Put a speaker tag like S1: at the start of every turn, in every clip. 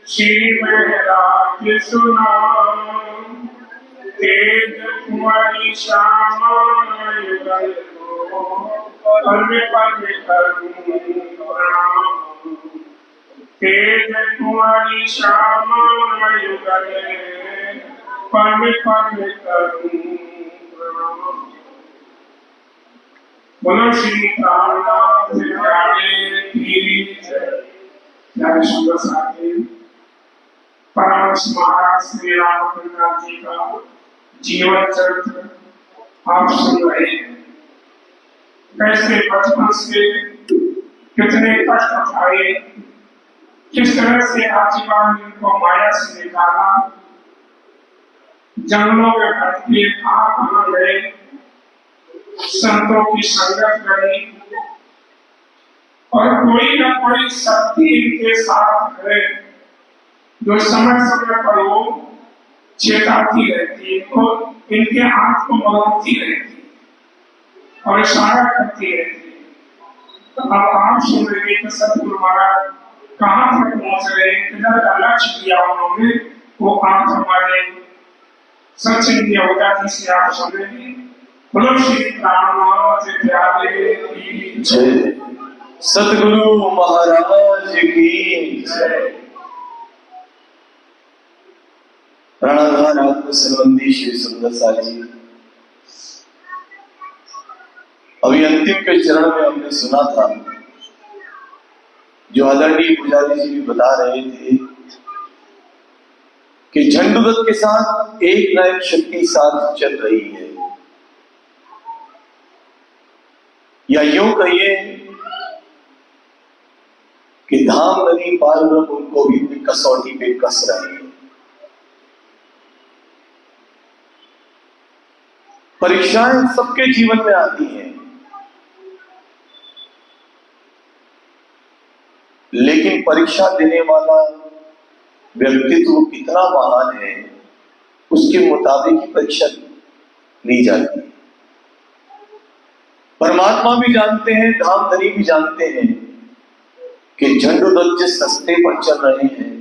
S1: श्री महराज सुना तेज कुंवरी श्यामा युगल को पल पल करूं प्रणाम। तेज कुंवरी श्यामा युगल पल पल करूं प्रणाम। बोलो श्री रामनाथ प्यारे की जय। प्यारे सुंदर साथी, परमहंस महाराज श्री रामचंद्र जी का जीवन चरित्र आप सुन रहे हैं। कैसे बचपन से कितने कष्ट उठाए, किस तरह से आजीवन इनको माया से निकाला, जंगलों में भटके कहाँ गए, संतों की संगत करी और कोई न कोई शक्ति इनके साथ है जो समय समय पर वो चेताती रहती है, तो इनके हाथ को मरोड़ती रहती है और इशारा करती रहती है। तो अब आप सुन रहे कि सतगुरु महाराज कहाँ तक पहुंच रहे, किधर का लक्ष्य दिया उन्होंने, वो आप हमारे सचिन अवता जी से आप सुनेंगे। बोलो श्री रामनाथ प्यारे की
S2: जय। सतगुरु महाराज की जय। प्राणाधार आत्म संबंधी श्री सुंदर साहब जी, अभी अंतिम के चरण में हमने सुना था, जो आदरणीय पुजारी जी भी बता रहे थे कि झंडुदत्त के साथ एक न एक शक्ति साथ चल रही है, या यूं कहिए कि धाम नदी पार ब्रह्म उनको भी कसौटी पे कस रहे हैं। परीक्षाएं सबके जीवन में आती हैं, लेकिन परीक्षा देने वाला व्यक्तित्व कितना महान है, उसके मुताबिक ही परीक्षा ली जाती है। परमात्मा भी जानते हैं, धामधनी भी जानते हैं कि झंडुदत्त जिस रास्ते पर चल रहे हैं,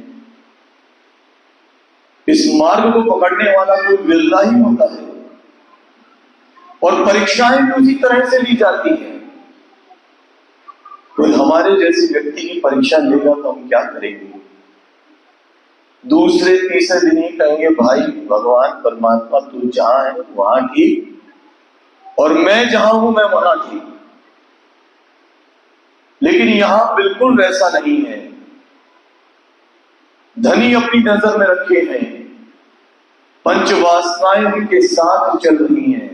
S2: इस मार्ग को पकड़ने वाला कोई बिरला ही होता है, और परीक्षाएं भी उसी तरह से ली जाती हैं। कोई हमारे जैसे व्यक्ति की परीक्षा लेगा तो हम क्या करेंगे? दूसरे तीसरे दिन ही कहेंगे भाई भगवान परमात्मा तू जहां है वहां ठीक, और मैं जहां हूं मैं वहां ठीक। लेकिन यहां बिल्कुल वैसा नहीं है। धनी अपनी नजर में रखे हैं, पंच वासनाएं उनके साथ चल रही हैं,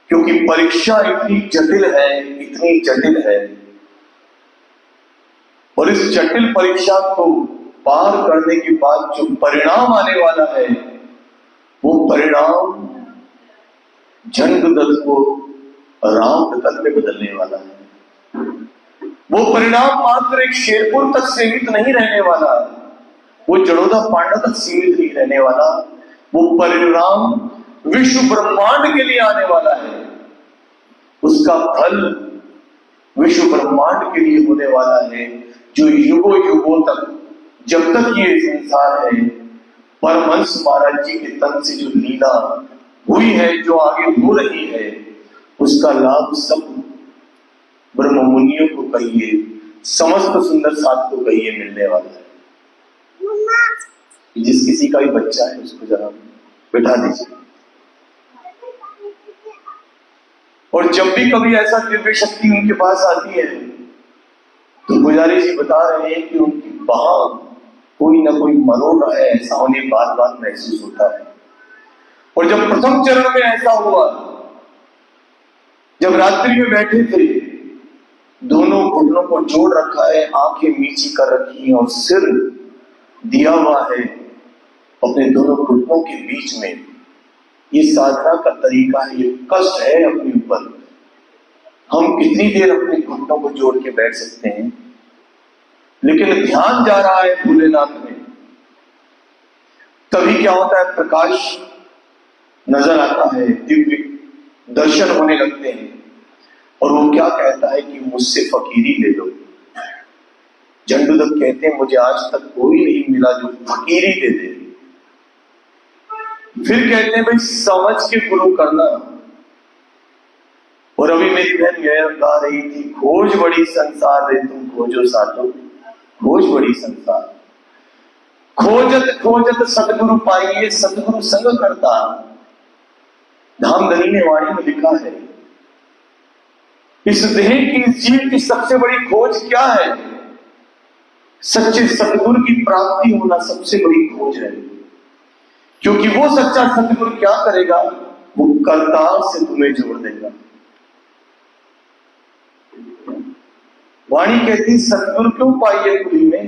S2: क्योंकि परीक्षा इतनी जटिल है, इतनी जटिल है, और इस जटिल परीक्षा को पार करने के बाद जो परिणाम आने वाला है, वो परिणाम झंडुदत्त को राम तक में बदलने वाला है। वो परिणाम मात्र एक शेरपुर तक सीमित नहीं रहने वाला, वो जड़ोदा पांडा तक सीमित नहीं रहने वाला, वो परिणाम विश्व ब्रह्मांड के लिए आने वाला है। उसका फल विश्व ब्रह्मांड के लिए होने वाला है, जो युगों युगों तक, जब तक ये संसार है, परमहंस महाराज जी के तन से जो लीला हुई है, जो आगे हो रही है, उसका लाभ सब ब्रह्म मुनियों को कहिए, समस्त सुंदर साथ को कहिए मिलने वाला है। जिस किसी का भी बच्चा है उसको जरा बिठा दीजिए। और जब भी कभी ऐसा दिव्य शक्ति उनके पास आती है, तो पुजारी जी बता रहे हैं कि उनकी बाह कोई ना कोई मरोड़ रहा है, ऐसा उन्हें बार बार महसूस होता है। और जब प्रथम चरण में ऐसा हुआ, जब रात्रि में बैठे थे, दोनों घुटनों को जोड़ रखा है, आंखें नीची कर रखी हैं और सिर दिया हुआ है अपने दोनों घुटनों के बीच में। ये साधना का तरीका है, ये कष्ट है अपने ऊपर। हम कितनी देर अपने घुटनों को जोड़ के बैठ सकते हैं, लेकिन ध्यान जा रहा है भोलेनाथ में, तभी क्या होता है, प्रकाश नजर आता है, दिव्य दर्शन होने लगते हैं, और वो क्या कहता है कि मुझसे फकीरी ले लो। कहते हैं मुझे आज तक कोई नहीं मिला जो फकीरी दे दे। फिर कहते हैं भाई समझ के गुरु करना। और अभी मेरी बहन यह गा रही थी, खोज बड़ी संसार रे तुम खोजो साधो, खोज बड़ी संसार। खोजत खोजत सतगुरु पाइए, सतगुरु संग करता। धामधनी ने वाणी में लिखा है, इस देह की, इस जीव की सबसे बड़ी खोज क्या है? सच्चे सतगुरु की प्राप्ति होना सबसे बड़ी खोज है। क्योंकि वो सच्चा सतगुरु क्या करेगा? वो करतार से तुम्हें जोड़ देगा। वाणी कहती सतगुरु क्यों पाइए कुली में,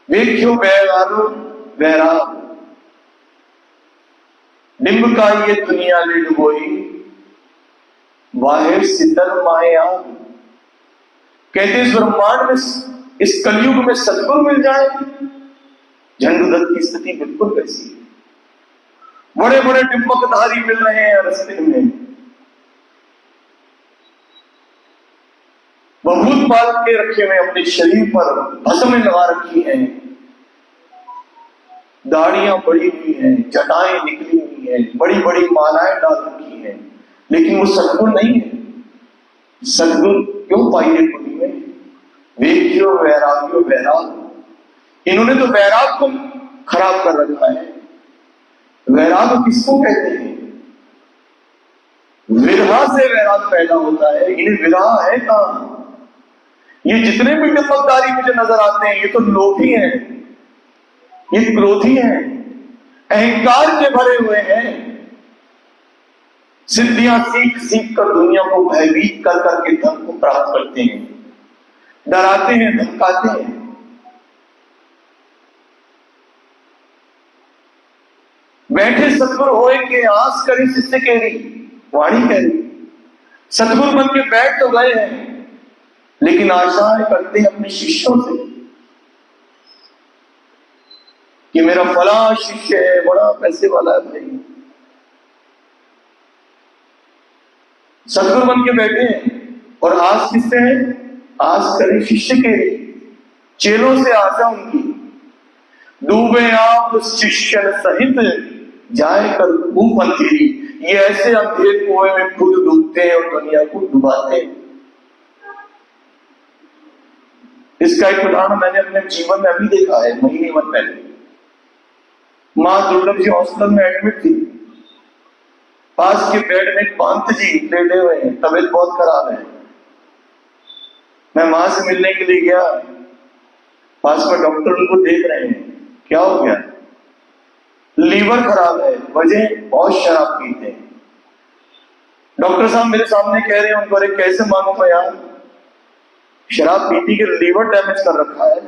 S2: वेख्यो बैरारो बैराग, डिंब का ये दुनिया ले डुबोई, वाहे शीतल माया। कहते इस ब्रह्मांड में, इस कलयुग में सतगुरु मिल जाए, झंडूदत्त की स्थिति बिल्कुल वैसी है। बड़े बड़े डिंबकधारी मिल रहे हैं रास्ते में, बभूत पाल के रखे हुए अपने शरीर पर भस्म लगा रखी है, दाढ़ियां बढ़ी हुई हैं, जटाएं निकली हुई हैं, बड़ी बड़ी मालाएं डाल रखी हैं, लेकिन वो सद्गुरु नहीं है। सद्गुरु क्यों पाइए कुली में, वेख्यो वैराग्यो वैराग। इन्होंने तो वैराग को खराब कर रखा है। वैराग किसको कहते हैं? विरहा से वैराग पैदा होता है। इन्हें विरहा है कहां? ये जितने भी डिंबकधारी मुझे नजर आते हैं, ये तो लोभी हैं, ये क्रोधी हैं, अहंकार के भरे हुए हैं। सिद्धियां सीख सीख कर दुनिया को भयभीत कर करके धन को प्राप्त करते हैं, डराते हैं, धमकाते हैं। बैठे सतगुरु होए के आस करे शिष्य कह रही, वाणी कह रही। सतगुरु बन के बैठ तो गए हैं, लेकिन आशाएं करते हैं अपने शिष्यों से कि मेरा फला शिष्य है, बड़ा पैसे वाला है भाई। सतगुरु बन के बैठे हैं और आस किससे है? आस करे शिष्य के, चेलों से आशा उनकी। डूबे आप शिष्य सहित जाए कर खूब अंधेरी। ये ऐसे अंधेरे कुएं में खुद डूबते हैं और दुनिया को डुबाते हैं। इसका एक उदाहरण मैंने अपने जीवन में अभी देखा है। महीने भर पहले मां दुर्लभ जी हॉस्पिटल में एडमिट थी। पास के बेड में पांत जी लेटे हुए हैं, तबीयत बहुत खराब है। मैं मां से मिलने के लिए गया, पास में डॉक्टर उनको देख रहे हैं, क्या हो गया? लीवर खराब है, वजह बहुत शराब पीते हैं। डॉक्टर साहब मेरे सामने कह रहे हैं उनको, अरे कैसे मानूंगा यार, शराब पीती के लीवर डैमेज कर रखा है।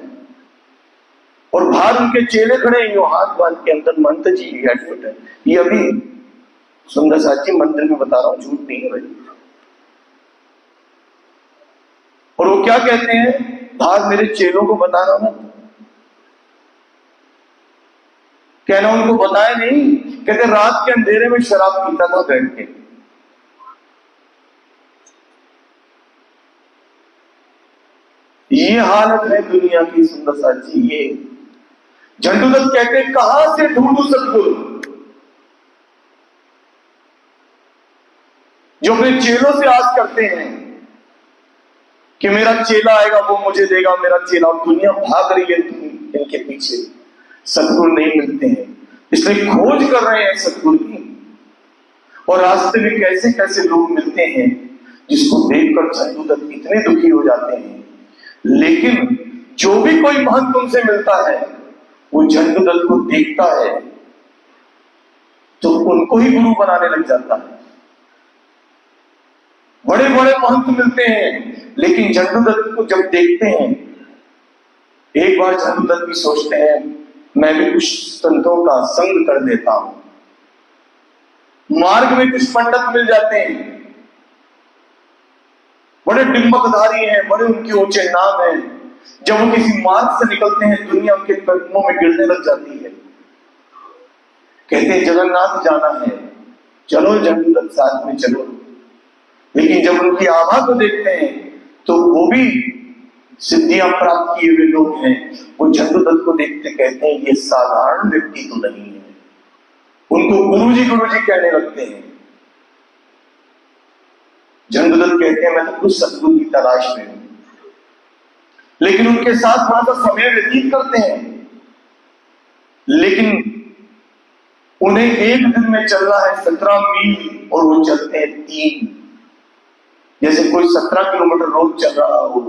S2: और बाहर उनके चेले खड़े हैं, यो हाथ बांध के, अंदर मंत जी एडमिट है। ये अभी सुंदर साची मंदिर में बता रहा हूं, झूठ नहीं है भाई। और वो क्या कहते हैं, बाहर मेरे चेलों को बता रहा हूं ना, कहना उनको बताया नहीं, कहते रात के अंधेरे में शराब पीता था बैठ के। ये हालत है दुनिया की सुंदर साची। ये झंडूदत्त कहते हैं कहां से ढूंढू सतगुरु जो अपने चेलों से आस करते हैं कि मेरा चेला आएगा वो मुझे देगा, मेरा चेला। दुनिया भाग रही है इनके पीछे, सतगुरु नहीं मिलते हैं, इसलिए खोज कर रहे हैं सतगुरु की। और रास्ते में कैसे कैसे लोग मिलते हैं जिसको देखकर झंडूदत्त इतने दुखी हो जाते हैं। लेकिन जो भी कोई महंत उनसे मिलता है, वो झंडूदत्त को देखता है तो उनको ही गुरु बनाने लग जाता है। बड़े बड़े महंत मिलते हैं, लेकिन झंडूदत्त को जब देखते हैं, एक बार झंडूदत्त भी सोचते हैं मैं भी कुछ संतों का संग कर देता हूं। मार्ग में कुछ पंडित मिल जाते हैं, बड़े डिंबकधारी हैं, बड़े उनके ऊंचे नाम हैं। जब वो किसी मार्ग से निकलते हैं, दुनिया उनके कदमों में गिरने लग जाती है। कहते हैं जगन्नाथ जाना है, चलो झंडूदत्त साथ में चलो। लेकिन जब उनकी आभा को देखते हैं तो वो भी सिद्धियां प्राप्त किए हुए लोग हैं, वो झंडूदत्त को देखते कहते हैं ये साधारण व्यक्ति तो नहीं है। उनको गुरुजी कहने लगते हैं। झंडूदत्त कहते हैं मैं तो कुछ सदगुरु की तलाश में हूं, लेकिन उनके साथ थोड़ा सा समय व्यतीत करते हैं। लेकिन उन्हें एक दिन में चलना है 17 मील और वो चलते हैं 3। जैसे कोई 17 किलोमीटर रोज चल रहा हो,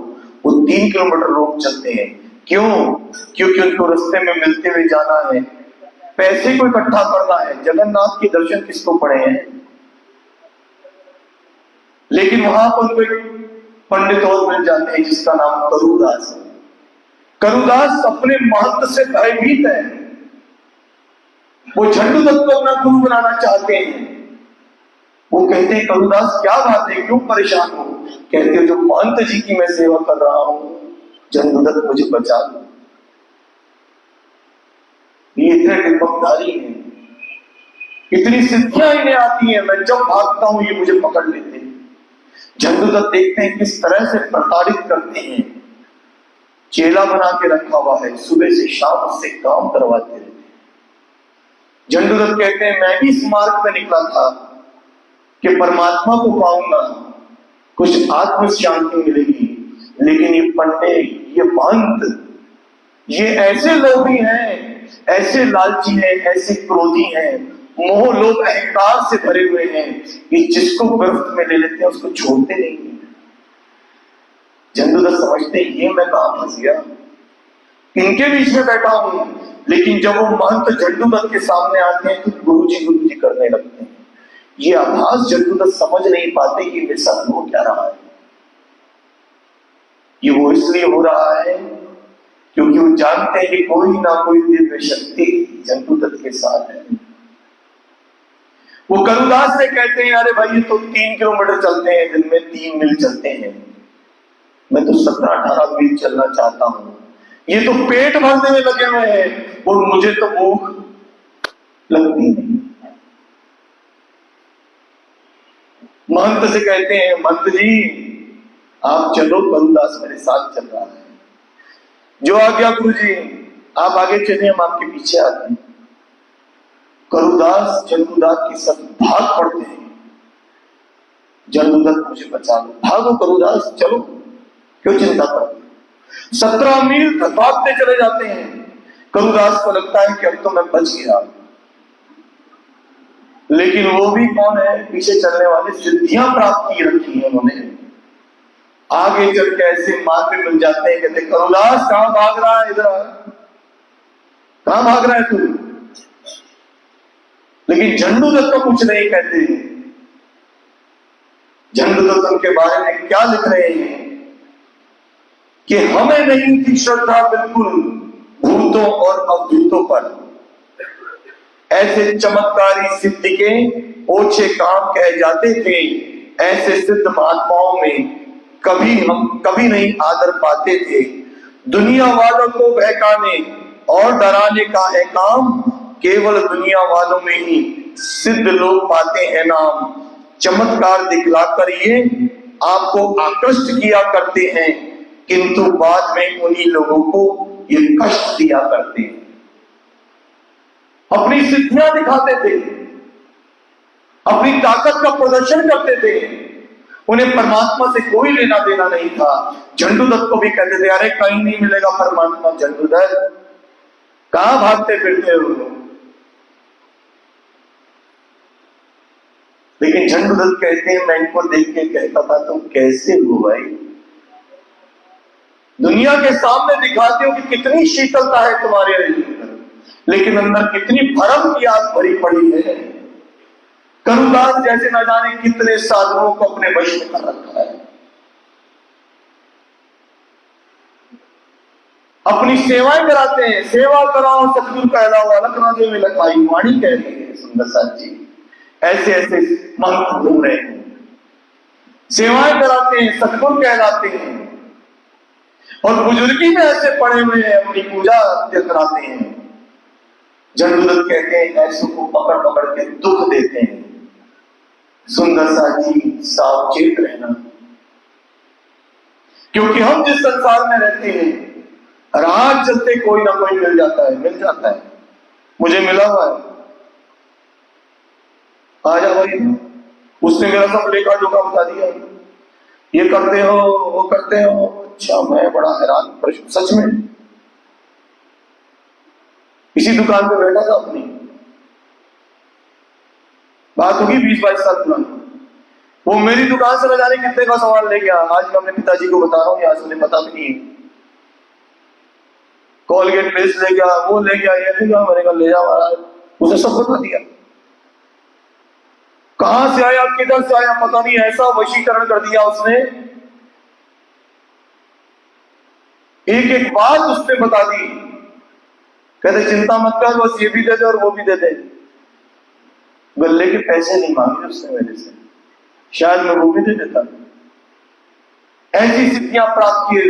S2: वो 3 किलोमीटर रोज चलते हैं। क्यों? क्योंकि उनको रास्ते में मिलते हुए जाना है, पैसे को इकट्ठा करना है। जगन्नाथ के दर्शन किसको पड़े हैं? लेकिन वहां पर कोई पंडित और मिल जाते हैं जिसका नाम करुदास है। करुदास अपने महत्व से भयभीत है। वो झंडूदत्त को अपना गुरु बनाना चाहते हैं। वो कहते हैं करुदास क्या बात है, क्यों परेशान हो? कहते हैं जो महंत जी की मैं सेवा कर रहा हूं, झंडूदत्त मुझे बचा दो। ये इतने डिपकधारी हैं, इतनी सिद्धियां इन्हें आती हैं, मैं जब भागता हूं ये मुझे पकड़ लेते हैं। झंडूदत्त देखते हैं किस तरह से प्रताड़ित करते हैं। चेला बना के रखा हुआ है, सुबह से शाम उससे काम करवाते रहते हैं। झंडूदत्त कहते हैं मैं भी इस मार्ग पे निकला था कि परमात्मा को पाऊंगा, कुछ आत्म शांति मिलेगी। लेकिन ये पंडित, ये महंत, ये ऐसे लोभी हैं, ऐसे लालची हैं, ऐसे क्रोधी हैं, मोह लोभ अहंकार से भरे हुए हैं कि जिसको गिरफ्त में ले लेते हैं उसको छोड़ते नहीं। झंडूदत्त समझते ये मैं कहां फंस गया, इनके बीच में बैठा हूं। लेकिन जब वो महंत झंडूदत्त के सामने आते हैं तो गुरुजी करने लगते हैं। ये आभास झंडूदत्त समझ नहीं पाते कि मेरे साथ हो क्या रहा है। ये वो इसलिए हो रहा है क्योंकि वो जानते हैं कि कोई ना कोई दिव्य शक्ति झंडूदत्त के साथ है। वो करुदास से कहते हैं अरे भाई ये तो 3 किलोमीटर चलते हैं, दिन में 3 मील चलते हैं, मैं तो 17-18 मील चलना चाहता हूं। ये तो पेट भरने में लगे हुए हैं और मुझे तो भूख लगती नहीं। महंत से कहते हैं महंत जी आप चलो, करुदास मेरे साथ चल रहा है। जो आ गया गुरु जी, आप आगे चलिए, हम आपके पीछे आते हैं। करुदास झंडूदत्त के साथ भाग पड़ते हैं। झंडूदत्त मुझे बचा लो, भागो करुदास, चलो, क्यों चिंता करते? 17 मील तक भागते चले जाते हैं। करुदास को लगता है कि अब तो मैं बच गया। लेकिन वो भी कौन है? पीछे चलने वाले सिद्धियां प्राप्त की रखी है उन्होंने। आगे चल के ऐसे मार्ग मिल जाते हैं, कहते करुदास कहां भाग रहा है, इधर कहां भाग रहा है तू? लेकिन झंडूदत्त को कुछ नहीं कहते। झंडूदत्त उनके बारे में क्या लिख रहे हैं कि हमें नहीं थी श्रद्धा बिल्कुल भूतों और अवधूतों पर, ऐसे चमत्कारी सिद्ध के ओछे काम कहे जाते थे। ऐसे सिद्ध महात्माओं में कभी नहीं आदर पाते थे। दुनिया वालों को बहकाने और डराने का है काम, केवल दुनिया वालों में ही सिद्ध लोग पाते हैं नाम। चमत्कार दिखलाकर ये आपको आकृष्ट किया करते हैं, किंतु बाद में उन्हीं लोगों को ये कष्ट दिया करते हैं। अपनी सिद्धियां दिखाते थे, अपनी ताकत का प्रदर्शन करते थे, उन्हें परमात्मा से कोई लेना देना नहीं था। झंडूदत्त को भी कहते थे अरे कहीं नहीं मिलेगा परमात्मा, झंडूदत्त कहां भागते फिरते हो? लेकिन झंडूदत्त कहते हैं मैं इनको देख के कहता था तुम कैसे हो भाई, दुनिया के सामने दिखाते हो कि कितनी शीतलता है तुम्हारे अंदर, लेकिन अंदर कितनी भरम की आग भरी पड़ी है। करुदास जैसे न जाने कितने साधुओं को अपने वश में कर रखा है। अपनी सेवाएं कराते हैं, सेवा कराओ सतगुरु कहलाओ, अलग राजे में लखाई वाणी कह रही है सुंदर साथ जी। ऐसे ऐसे महंत घूम रहे हैं, सेवाएं कराते हैं, सतगुरु कहलाते हैं, और बुजुर्गी में ऐसे पड़े हुए हैं, अपनी पूजा कराते हैं। झंडूदत्त कहते हैं ऐसों को पकड़ पकड़ के दुख देते हैं। सुंदर सा जी सावचेत रहना, क्योंकि हम जिस संसार में रहते हैं, राह चलते कोई ना कोई मिल जाता है। मुझे मिला हुआ है, आ जा भाई, उसने मेरा सब लेखा जोखा बता दिया, ये करते हो वो करते हो। अच्छा, मैं बड़ा हैरान, सच में। इसी दुकान पे बैठा था, अपनी बात होगी 20-22 साल पुरानी। वो मेरी दुकान से न जाने कितने का सामान ले गया। आज मैं अपने पिताजी को बता रहा हूँ, आज मुझे पता भी नहीं है। कोलगेट पेस्ट ले गया, वो ले गया, ये ले गया। मैंने कहा ले जा महाराज, उसे सब बता दिया। कहां से आया, किधर से आया पता नहीं, ऐसा वशीकरण कर दिया उसने। एक एक बात उसने बता दी। कहते चिंता मत कर, बस ये भी दे दे और वो भी दे दे। गल्ले के पैसे नहीं मांगे उसने मेरे से, शायद मैं वो भी दे देता। ऐसी सिद्धियां प्राप्त किए।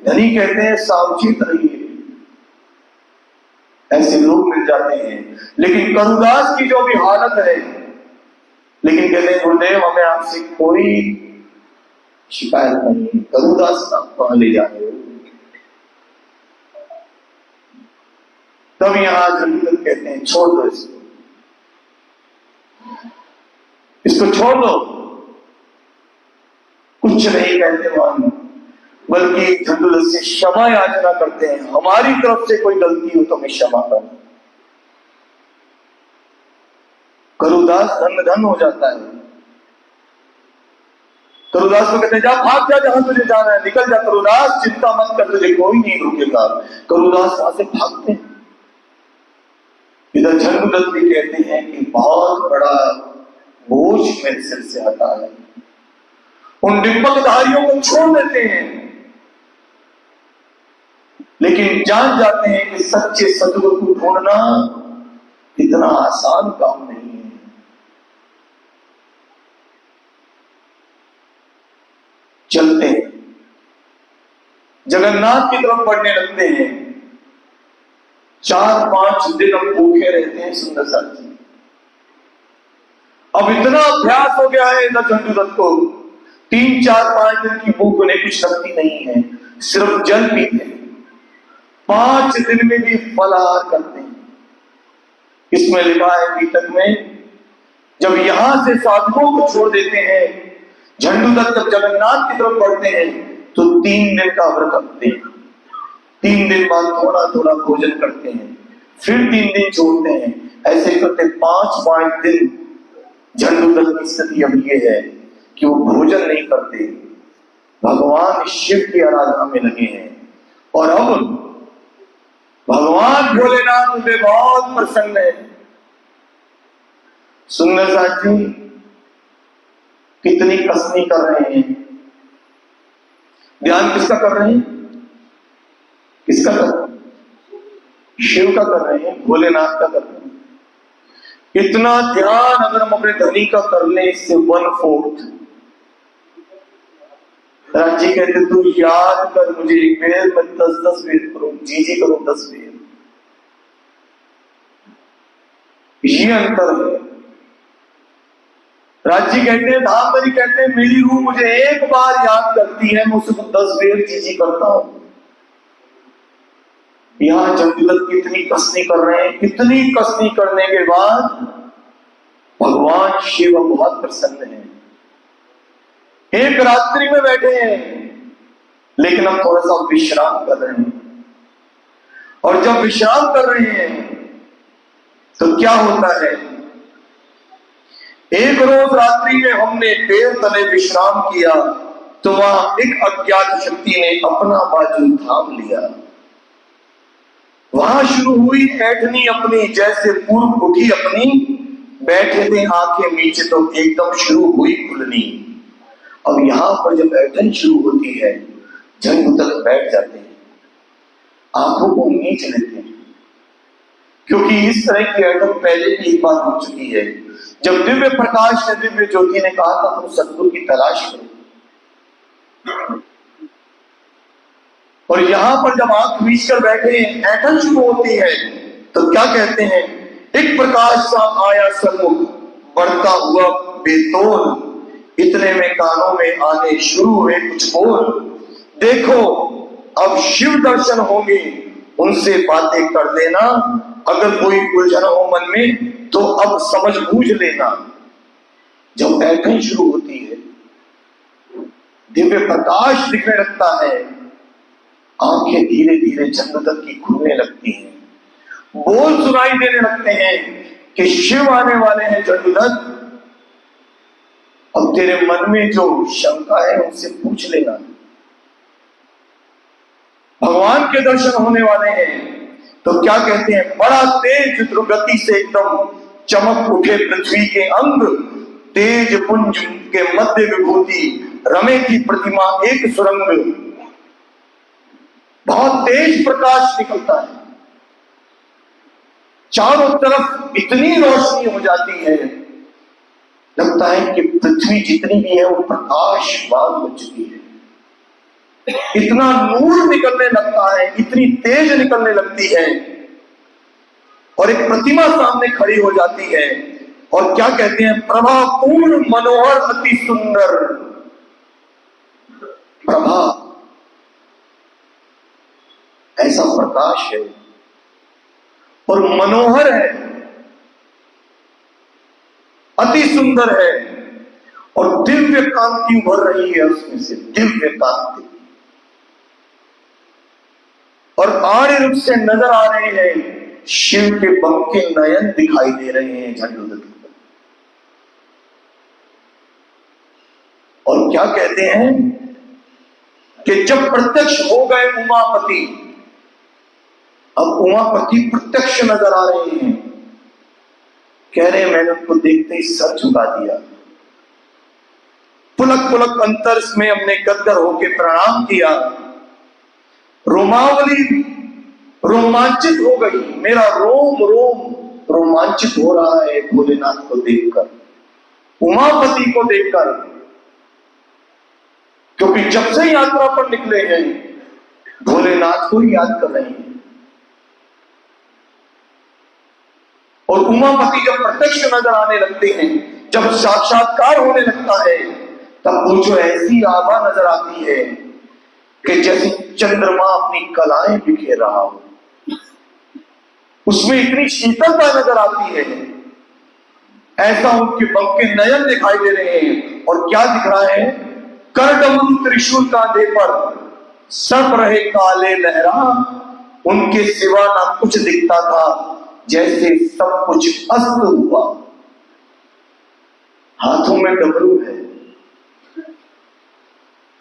S2: धनी कहते हैं सावचेत रहिए, ऐसे लोग मिल जाते हैं। लेकिन करुदास की जो भी हालत है, लेकिन कहते हैं गुरुदेव हमें आपसे कोई शिकायत नहीं। करुदास आप कहां ले जा रहे हो? तब यहां जरूरत कहते हैं छोड़ दो इसको छोड़ दो। कुछ नहीं कहते मान, बल्कि झंडुलत से क्षमा याचना करते हैं। हमारी तरफ से कोई गलती हो तो हमें क्षमा कर। करुदास धन धन हो जाता है। करुदास को कहते हैं जा, भाग जा, जहां तुझे जाना है निकल जा करुदास, चिंता मत कर, तुझे कोई नहीं रोकेगा। करुदास वहां से भागते हैं। इधर झंडुलत भी कहते हैं कि बहुत बड़ा बोझ मेरे सिर से हटा है। उन डिंपलधारियों को छोड़ देते हैं, लेकिन जान जाते हैं कि सच्चे सदगुरु को ढूंढना इतना आसान काम नहीं है। चलते हैं, जगन्नाथ की तरफ बढ़ने लगते हैं। 4-5 दिन हम भूखे रहते हैं सुंदर साथ जी। अब इतना अभ्यास हो गया है इधर झंडुलत को, 3-4-5 दिन की भूख उन्हें कुछ लगती नहीं है, सिर्फ जल पीते हैं। 5 दिन में भी फलाहार करते हैं। इसमें लिखा है गीतक में, जब यहां से साधुओं को छोड़ देते हैं, झंडुलत जब जगन्नाथ की तरफ बढ़ते हैं तो 3 दिन का व्रत रखते हैं। 3 दिन बाद थोड़ा थोड़ा भोजन करते हैं, फिर 3 दिन छोड़ते हैं। ऐसे करते 5-5 दिन झंडुलत की स्थिति अब ये है कि वो भोजन नहीं करते, भगवान शिव की आराधना में लगे हैं। और अब भगवान भोलेनाथ उनपे बहुत प्रसन्न है। सुंदर साथ जी कितनी कसनी कर रहे हैं। ध्यान किसका कर रहे हैं? किसका कर रहे हैं? शिव का कर रहे हैं, भोलेनाथ का कर रहे हैं। इतना ध्यान अगर हम अपने धनी का कर ले, इससे 1/4। राजी कहते तू याद कर मुझे, एक वेद में 10-10 वेद करो, जी करो 10 वेद। ये अंतर है। राजी कहते हैं, धामधनी कहते हैं मेरी रूह मुझे एक बार याद करती है, मैं उसको 10 वेद जी करता हूं। यहां झंडुलत कितनी कसनी कर रहे हैं। कितनी कसनी करने के बाद भगवान शिव बहुत प्रसन्न है। एक रात्रि में बैठे हैं, लेकिन हम थोड़ा सा विश्राम कर रहे हैं। और जब विश्राम कर रहे हैं तो क्या होता है, एक रोज रात्रि में हमने पैर तले विश्राम किया तो वहां एक अज्ञात शक्ति ने अपना बाजू थाम लिया। वहां शुरू हुई ऐठनी अपनी, जैसे पूर्व उठी अपनी, बैठे थे आंखें नीचे तो एकदम शुरू हुई खुलनी। अब यहां पर जब ऐठन शुरू होती है, झंडुलत बैठ जाते हैं, आंखों को नीच लेते हैं, क्योंकि इस तरह की ऐठन पहले भी एक बार हो चुकी है। जब दिव्य प्रकाश ने, दिव्य ज्योति ने कहा था तुम सतगुरु की तलाश करो, और यहां पर जब आंख मीच कर बैठे ऐठन शुरू होती है तो क्या कहते हैं, एक प्रकाश सा आया सन्मुख बढ़ता हुआ बेतौल, इतने में कानों में आने शुरू हुए कुछ बोल। देखो अब शिव दर्शन होंगे, उनसे बातें कर लेना। अगर कोई उलझन हो मन में तो अब समझ बूझ लेना। जब बैठक शुरू होती है, दिव्य प्रकाश दिखने लगता है, आंखें धीरे धीरे जन्नत की खुलने लगती हैं, बोल सुनाई देने लगते हैं कि शिव आने वाले हैं जन्नत। अब तेरे मन में जो शंका है उनसे पूछ लेना। भगवान के दर्शन होने वाले हैं तो क्या कहते हैं, बड़ा तेज द्रुगति से एकदम चमक उठे पृथ्वी के अंग, तेज पुंज के मध्य विभूति रमे की प्रतिमा एक सुरंग। बहुत तेज प्रकाश निकलता है, चारों तरफ इतनी रोशनी हो जाती है, लगता है कि पृथ्वी जितनी भी है वो प्रकाशवान हो चुकी है। इतना नूर निकलने लगता है, इतनी तेज निकलने लगती है, और एक प्रतिमा सामने खड़ी हो जाती है और क्या कहते हैं, प्रभा पूर्ण मनोहर अति सुंदर। प्रभा, ऐसा प्रकाश है और मनोहर है, अति सुंदर है, और दिव्य कांति उभर रही है उसमें से, दिव्य कांति। और आड़े रूप से नजर आ रहे हैं, शिव के बंके नयन दिखाई दे रहे हैं झंडू। और क्या कहते हैं कि जब प्रत्यक्ष हो गए उमापति, अब उमापति प्रत्यक्ष नजर आ रहे हैं, कह रहे हैं मैंने उनको देखते ही सर झुका दिया, पुलक पुलक अंतर में हमने गदगद होकर प्रणाम किया, रोमावली रोमांचित हो गई, मेरा रोम रोम रोमांचित हो रहा है भोलेनाथ को देखकर, उमापति को देखकर। क्योंकि जब से यात्रा पर निकले हैं भोलेनाथ को ही याद कर रहे हैं। और उमापति जब प्रत्यक्ष नजर आने लगते हैं, जब साक्षात्कार होने लगता है, तब वो जो ऐसी आभा नजर आती है कि जैसे चंद्रमा अपनी कलाएं बिखेर रहा हो, उसमें इतनी शीतलता नजर आती है, ऐसा उनके बंके नयन दिखाई दे रहे हैं। और क्या दिख रहा है, करडमन त्रिशूल कांधे पर सर्प रहे काले लहरा, उनके सिवा ना कुछ दिखता था, जैसे सब कुछ अस्त हुआ। हाथों में डमरू है,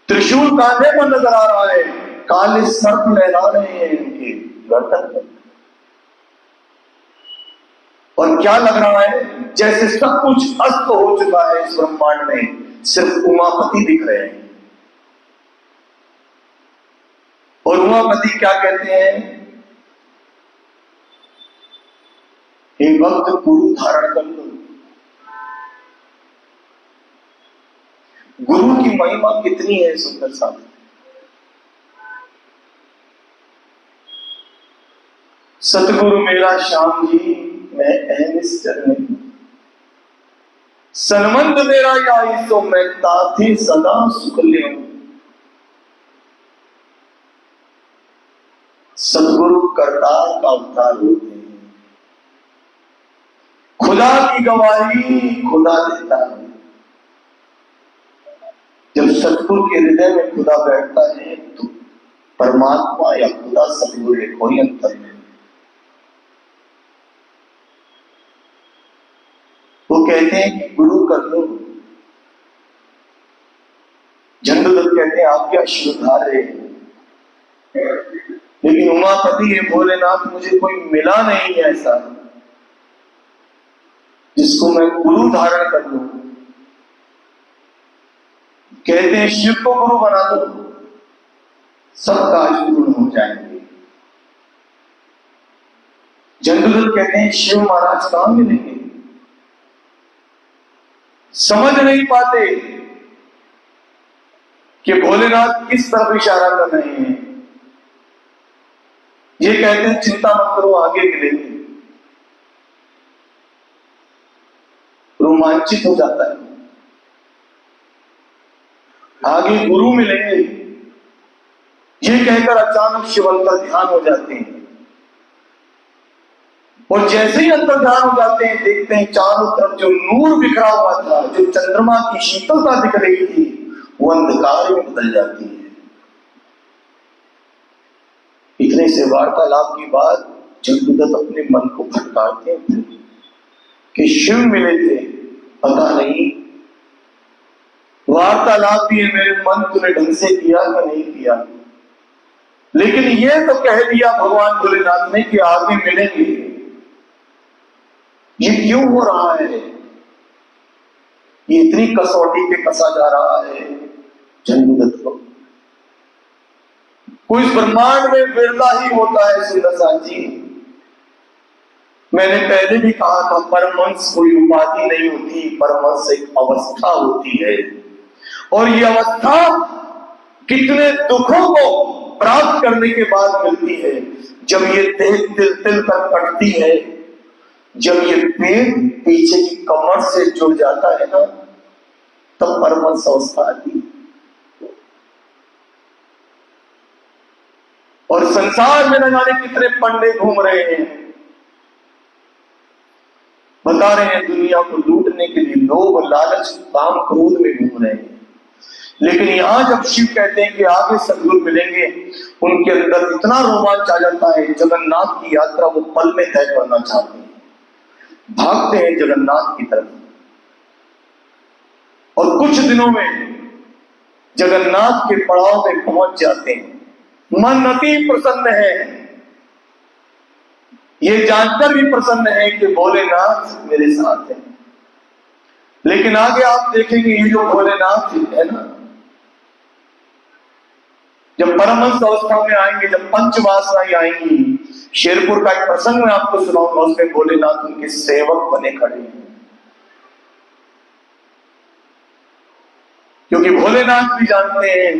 S2: त्रिशूल कांधे पर नजर आ रहा है, काले सर्प लहरा रहे हैं उनके गर्दन पर। और क्या लग रहा है, जैसे सब कुछ अस्त हो चुका है इस ब्रह्मांड में, सिर्फ उमापति दिख रहे हैं। और उमापति क्या कहते हैं, हे भक्त गुरु धारण कर लो। गुरु की महिमा कितनी है सुंदर साहब। सतगुरु मेरा श्याम जी मैं अहमिस चरने, सनमंद मेरा याई तो मैं ताथे सदा सुख ले। सतगुरु करतार का अवतार होते हैं, खुदा की गवाही खुदा देता है। जब सतगुरु के हृदय में खुदा बैठता है तो परमात्मा या खुदा सतगुरु में कोई अंतर नहीं। वो कहते हैं कि गुरु कर लो, झंडूदत्त कहते हैं आप क्या श्रद्धा रहे, लेकिन उमापति है भोलेनाथ मुझे कोई मिला नहीं ऐसा जिसको मैं गुरु धारण कर लूं। कहते हैं शिव को गुरु बना दो, सब कार्य पूर्ण हो जाएंगे। झंडूदत्त कहते हैं शिव महाराज कहां मिलेंगे, समझ नहीं पाते कि भोलेनाथ किस तरफ इशारा कर रहे हैं। ये कहते हैं चिंता मत करो आगे मिलेंगे, रोमांचित हो जाता है, आगे गुरु मिलेंगे। ये कहकर अचानक शिव अंतर्ध्यान हो जाते हैं, और जैसे ही अंतर्ध्यान हो जाते हैं देखते हैं चारों तरफ जो नूर बिखरा हुआ था, जो चंद्रमा की शीतलता दिख रही थी, वो अंधकार में बदल जाती है। इतने से वार्तालाप की बात चंद्रदत्त अपने मन को खटकाते थे कि शिव मिले थे, पता नहीं वार्तालाप भी मेरे मन तूने ढंग से किया या नहीं किया, लेकिन ये तो कह दिया भगवान भोलेनाथ ने कि आगे मिलेंगे। ये क्यों हो रहा है? ये इतनी कसौटी पे कसा जा रहा है चंद्रदत्त को। कोई ब्रह्मांड में बिरला ही होता है सुंदरसाज जी। मैंने पहले भी कहा था, परमहंस कोई उपाधि नहीं होती, परमहंस एक अवस्था होती है, और ये अवस्था कितने दुखों को प्राप्त करने के बाद मिलती है। जब ये देह तिल तिल तक कटती है, जब ये पेट पीछे की कमर से जुड़ जाता है ना, तब परमहंस अवस्था आती है। और संसार में न जाने कितने पंडे घूम रहे हैं, बता रहे हैं दुनिया को लूटने के लिए, लोग लालच काम क्रोध में घूम रहे हैं। लेकिन यहां जब शिव कहते हैं कि आगे सदगुरु मिलेंगे, उनके अंदर इतना रोमांच आ जाता है, जगन्नाथ की यात्रा वो पल में तय करना चाहते हैं, भागते हैं जगन्नाथ की तरफ, और कुछ दिनों में जगन्नाथ के पड़ाव में पहुंच जाते हैं। मन अति प्रसन्न है, ये जानकर भी प्रसन्न है कि भोलेनाथ मेरे साथ है। लेकिन आगे आप देखेंगे ये जो भोलेनाथ है ना, जब परमहंस अवस्था में आएंगे, जब पंचवासनाएं आएंगी, शेरपुर का एक प्रसंग मैं आपको सुनाऊंगा, उसमें भोलेनाथ उनके सेवक बने खड़े हैं, क्योंकि भोलेनाथ भी जानते हैं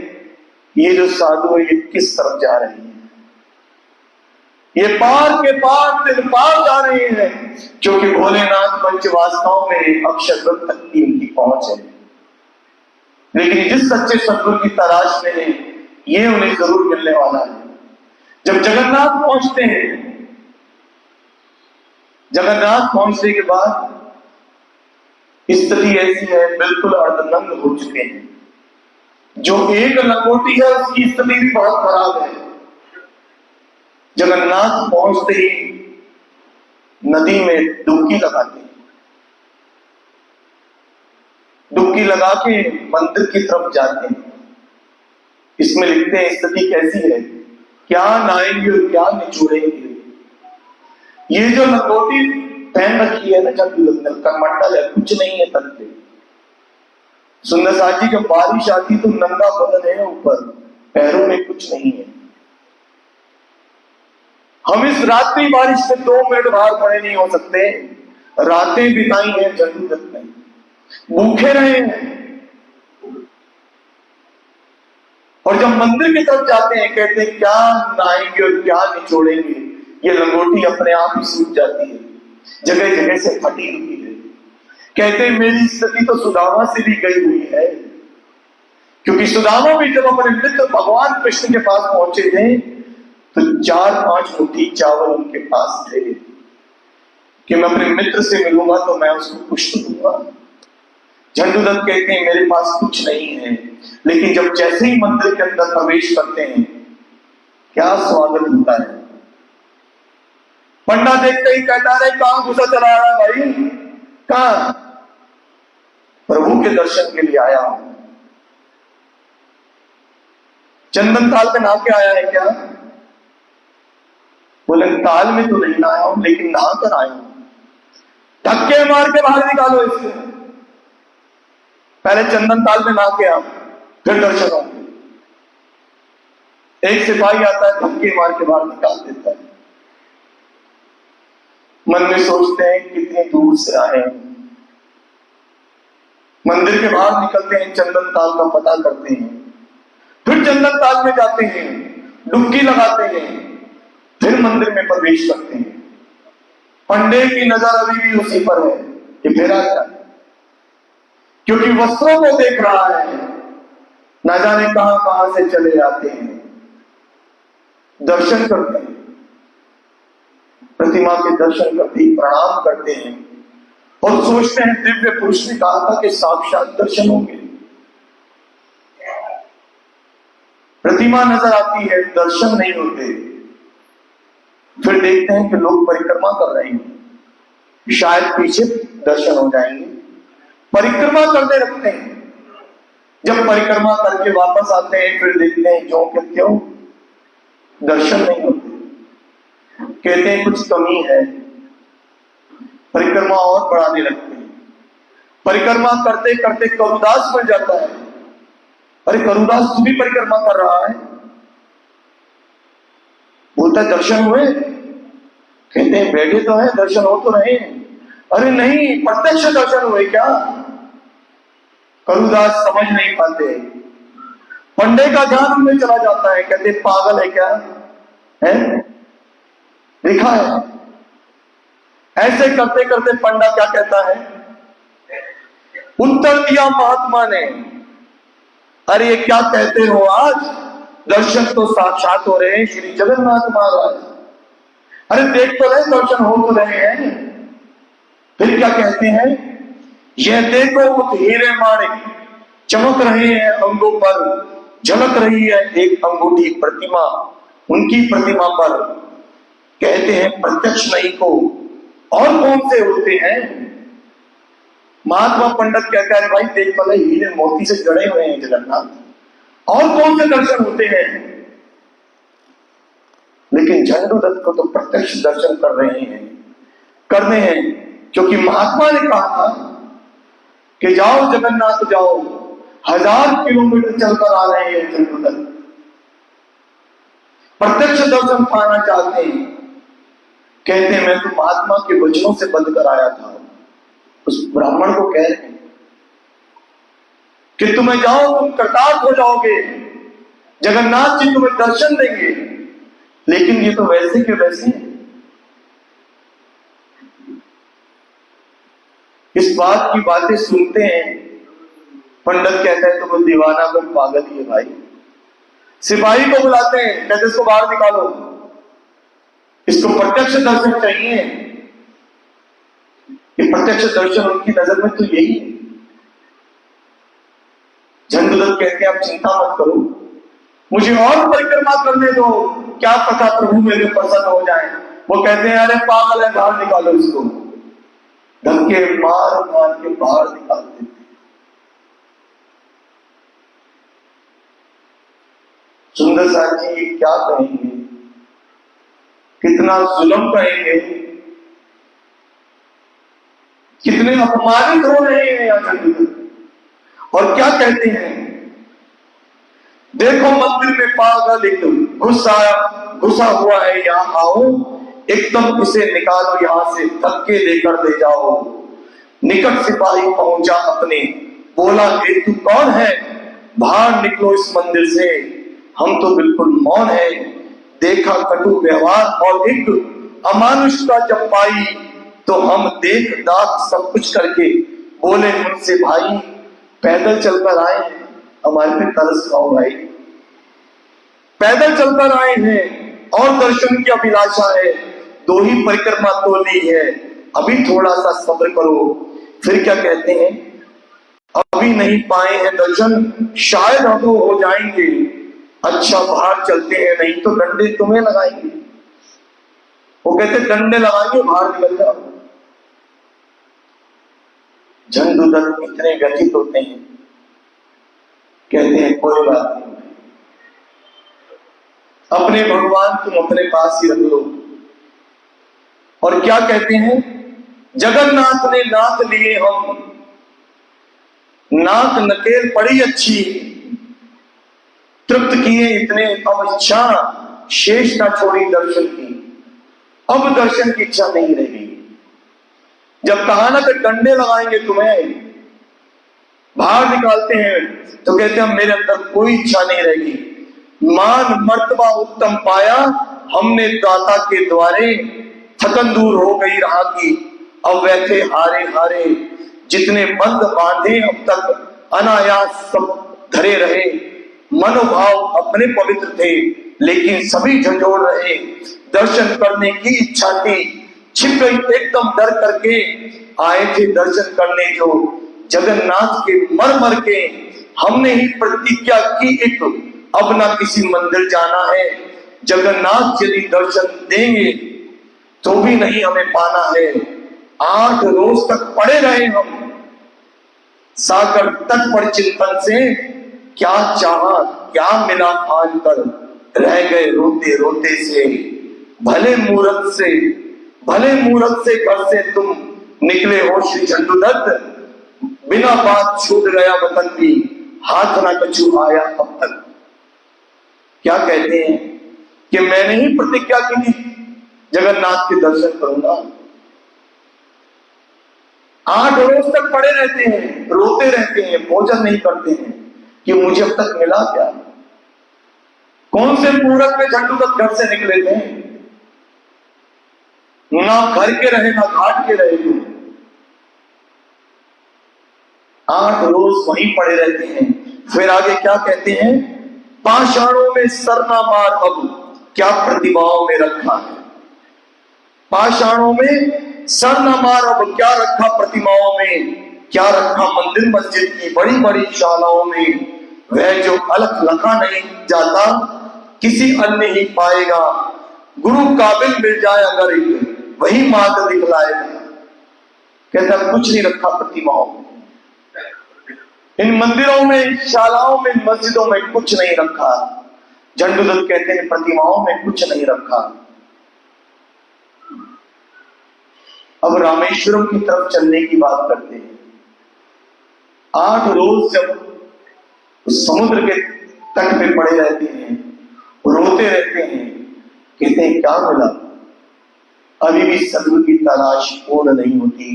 S2: ये जो साधु है ये किस तरफ जा रहे हैं, ये पार के पार तिल पार जा रहे हैं, क्योंकि भोलेनाथ पंचवासनाओं में अक्षरवृत्त तक की उनकी पहुंच है। लेकिन जिस सच्चे सदगुरु की तलाश में है, ये उन्हें जरूर मिलने वाला है। जब जगन्नाथ पहुंचते हैं, जगन्नाथ पहुंचने के बाद स्थिति ऐसी है, बिल्कुल अर्धनग्न हो चुके हैं। जो एक लंगोटी है उसकी स्थिति भी बहुत खराब है। जगन्नाथ पहुंचते ही नदी में डुबकी लगाते हैं, डुबकी लगा के मंदिर की तरफ जाते हैं। इसमें लिखते हैं स्थिति कैसी है, क्या नहाएंगे और क्या निचोड़ेंगे। ये जो लंगोटी पहन रखी है ना, जब मंडल है, कुछ नहीं है तन पे। सुंदरसाज जी जब बारिश आती तो नंगा बदन है ऊपर, पैरों में कुछ नहीं है। हम इस रात्रि बारिश में 2 मिनट बाहर खड़े नहीं हो सकते, रातें बिताई हैं जंगल में, भूखे रहे हैं। और जब मंदिर की तरफ जाते हैं, कहते हैं क्या नहाएंगे और क्या निचोड़ेंगे। ये लंगोटी अपने आप ही सूख जाती है, जगह जगह से फटी हुई है। कहते हैं मेरी स्थिति तो सुदामा से भी गई हुई है, क्योंकि सुदामा भी जब अपने मित्र भगवान कृष्ण के पास पहुंचे थे तो 4-5 मुट्ठी चावल उनके पास थे कि मैं अपने मित्र से मिलूंगा तो मैं उसको पुष्ट दूंगा। झंडूदत्त कहते हैं मेरे पास कुछ नहीं है, लेकिन जब जैसे ही मंदिर के अंदर प्रवेश करते हैं, क्या स्वागत होता है। पंडा देखते ही कहता है कहां घुसा चला रहा है भाई, कहां? प्रभु के दर्शन के लिए आया हूं। चंदन ताल पे नहा के आया है क्या? बोले ताल में तो नहीं नहाया हूं, लेकिन नहा कर आया हूं। धक्के मार के बाहर निकालो इसको, पहले चंदन ताल में नहा के आओ, फिर दर्शन होंगे। एक सिपाही आता है, धक्के मार के बाहर निकाल देता है। मन में सोचते हैं कितनी दूर से आए हैं। मंदिर के बाहर निकलते हैं, चंदन ताल का पता करते हैं, फिर चंदन ताल में जाते हैं, डुबकी लगाते हैं, फिर मंदिर में प्रवेश करते हैं। पंडे की नजर अभी भी उसी पर है कि फिर आ जाए, क्योंकि वस्त्रों को देख रहा है, न जाने कहां कहां से चले आते हैं। दर्शन करते हैं, प्रतिमा के दर्शन करते ही प्रणाम करते हैं और सोचते हैं दिव्य पुरुष ने कहा था कि साक्षात दर्शन होंगे। प्रतिमा नजर आती है, दर्शन नहीं होते। फिर देखते हैं कि लोग परिक्रमा कर रहे हैं, शायद पीछे दर्शन हो जाएंगे, परिक्रमा करते रखते हैं। जब परिक्रमा करके वापस आते हैं फिर देखते हैं जो कि क्यों दर्शन नहीं होते। कहते हैं कुछ कमी है, परिक्रमा और बढ़ाने लगते हैं। परिक्रमा करते करते करुदास बन जाता है। अरे करुदास तू भी परिक्रमा कर रहा है? बोलता है दर्शन हुए? कहते हैं बैठे तो है, दर्शन हो तो रहे हैं। अरे नहीं, प्रत्यक्ष दर्शन हुए क्या? करुदास समझ नहीं पाते। पंडे का ध्यान उनमें चला जाता है, कहते पागल है क्या है? लिखा है। ऐसे करते करते पंडा क्या कहता है, उत्तर दिया महात्मा ने, अरे ये क्या कहते हो, आज दर्शन तो साक्षात हो रहे हैं श्री जगन्नाथ महाराज। अरे देख तो रहे, दर्शन हो तो रहे हैं। फिर क्या कहते हैं, यह देखो उस हीरे माणिक चमक रहे हैं अंगों पर, झलक रही है एक अंगूठी प्रतिमा उनकी प्रतिमा पर। कहते हैं प्रत्यक्ष नहीं को और कौन से होते हैं? महात्मा पंडित कहता है भाई देख पहले हीरे मोती से जड़े हुए हैं जगन्नाथ, और कौन से दर्शन होते हैं? लेकिन झंडूदत्त को तो प्रत्यक्ष दर्शन कर रहे हैं, करने हैं, क्योंकि महात्मा ने कहा था कि जाओ जगन्नाथ जाओ, 1000 किलोमीटर चलकर आ रहे हैं झंडूदत्त, प्रत्यक्ष दर्शन पाना चाहते हैं। कहते हैं मैं तो महात्मा के वचनों से बंद कर आया था। उस ब्राह्मण को कह रहे हैं कि तुम्हें जाओ, तुम कृतार्थ हो जाओगे, जगन्नाथ जी तुम्हें दर्शन देंगे। लेकिन ये तो वैसे के वैसे हैं। इस बात की बातें सुनते हैं, पंडित कहता है तो वो दीवाना कोई पागल ही है भाई। सिपाही को बुलाते हैं, कहते इसको बाहर निकालो, इसको प्रत्यक्ष दर्शन चाहिए। ये प्रत्यक्ष दर्शन उनकी नजर में तो यही है। झंडूदत्त कहते हैं आप चिंता मत करो, मुझे और परिक्रमा करने दो, क्या पता प्रभु मेरे प्रसन्न हो जाए। वो कहते हैं अरे पागल है, बाहर निकालो इसको। धक्के मार मार के बाहर निकाल देते। सुंदर साहब जी ये क्या कहेंगे, कितना जुल्म कहेंगे, कितने अपमानित हो रहे हैं यहाँ। और क्या कहते हैं, देखो मंदिर में पागल एक घुसा हुआ है, यहाँ आओ, एकदम इसे निकालो यहाँ से, धक्के देकर ले जाओ। निकट सिपाही पहुंचा अपने, बोला ये तू कौन है, बाहर निकलो इस मंदिर से, हम तो बिल्कुल मौन है। देखा कटु व्यवहार और एक अमानुषता जब पाई, तो हम देख दाख सब कुछ करके बोले मुझसे भाई पैदल चलकर आए हैं, हमारे पे तरस खाओ भाई। पैदल चलकर आए हैं और दर्शन की अभिलाषा है, 2 ही परिक्रमा तो ली है, अभी थोड़ा सा सब्र करो। फिर क्या कहते हैं, अभी नहीं पाए हैं दर्शन, शायद हम हो जाएंगे, अच्छा बाहर चलते हैं, नहीं तो डंडे तुम्हें लगाएंगे। वो कहते डंडे लगाएंगे, बाहर निकल जाओ। झंडूदत्त इतने व्यथित होते हैं, कहते हैं कोई बात नहीं, अपने भगवान तुम अपने पास ही रख लो। और क्या कहते हैं, जगन्नाथ ने नाथ लिए हम, नाक नकेल पड़ी अच्छी, तृप्त किए इतने, अब इच्छा शेष ना छोड़ी दर्शन की, अब दर्शन की इच्छा नहीं रहेगी। जब कहा ना कि डंडे लगाएंगे तुम्हें, बाहर निकालते हैं, तो कहते हैं मेरे अंदर कोई इच्छा नहीं रहेगी। मान मर्तबा उत्तम पाया हमने दाता के द्वारे, थकन दूर हो गई राह की, अब वैसे हारे हारे, जितने बंद बांधे अब तक अनायास सब धरे रहे, मनोभाव अपने पवित्र थे, लेकिन सभी झंझोड़ रहे। दर्शन करने की इच्छा थी, छिप गई एकदम डर करके। आए थे दर्शन करने जो जगन्नाथ के मर मर के। हमने ही प्रतिज्ञा की एक, अब ना किसी मंदिर जाना है। जगन्नाथ यदि दर्शन देंगे तो भी नहीं हमें पाना है। 8 रोज तक पड़े रहे हम सागर तट पर चिंतन से। क्या चाहा क्या मिला आन कर, रह गए रोते रोते से। भले मूरत से घर से तुम निकले हो श्री चंडूदत्त। बिना बात छूट गया वतन भी, हाथ ना कछु आया अब तक। क्या कहते हैं कि मैंने ही प्रतिज्ञा की थी जगन्नाथ के दर्शन करूंगा। 8 रोज तक पड़े रहते हैं, रोते रहते हैं, भोजन नहीं करते हैं कि मुझे अब तक मिला क्या। कौन से मुहूर्त में झंडूदत्त घर से निकले थे? ना घर के रहे ना घाट के रहे थे। 8 रोज वहीं पड़े रहते हैं। फिर आगे क्या कहते हैं? पाषाणों में सर ना मार अब, क्या प्रतिभाओं में रखा है। पाषाणों में सर न मार अब, क्या रखा प्रतिमाओं में। क्या रखा मंदिर मस्जिद की बड़ी बड़ी शालाओं में। वह जो अलख लखा नहीं जाता, किसी अन्य ही पाएगा। गुरु काबिल मिल जाए अगर वही मार्ग दिखलाएगा। कहता कुछ नहीं रखा प्रतिमाओं में, इन मंदिरों में, शालाओं में, मस्जिदों में कुछ नहीं रखा। झंडूदत्त कहते हैं प्रतिमाओं में कुछ नहीं रखा। अब रामेश्वरम की तरफ चलने की बात करते हैं। 8 रोज जब समुद्र के तट पे पड़े रहते हैं, रोते रहते हैं, कहते हैं क्या मिला। अभी भी सदगुरु की तलाश पूर्ण नहीं होती।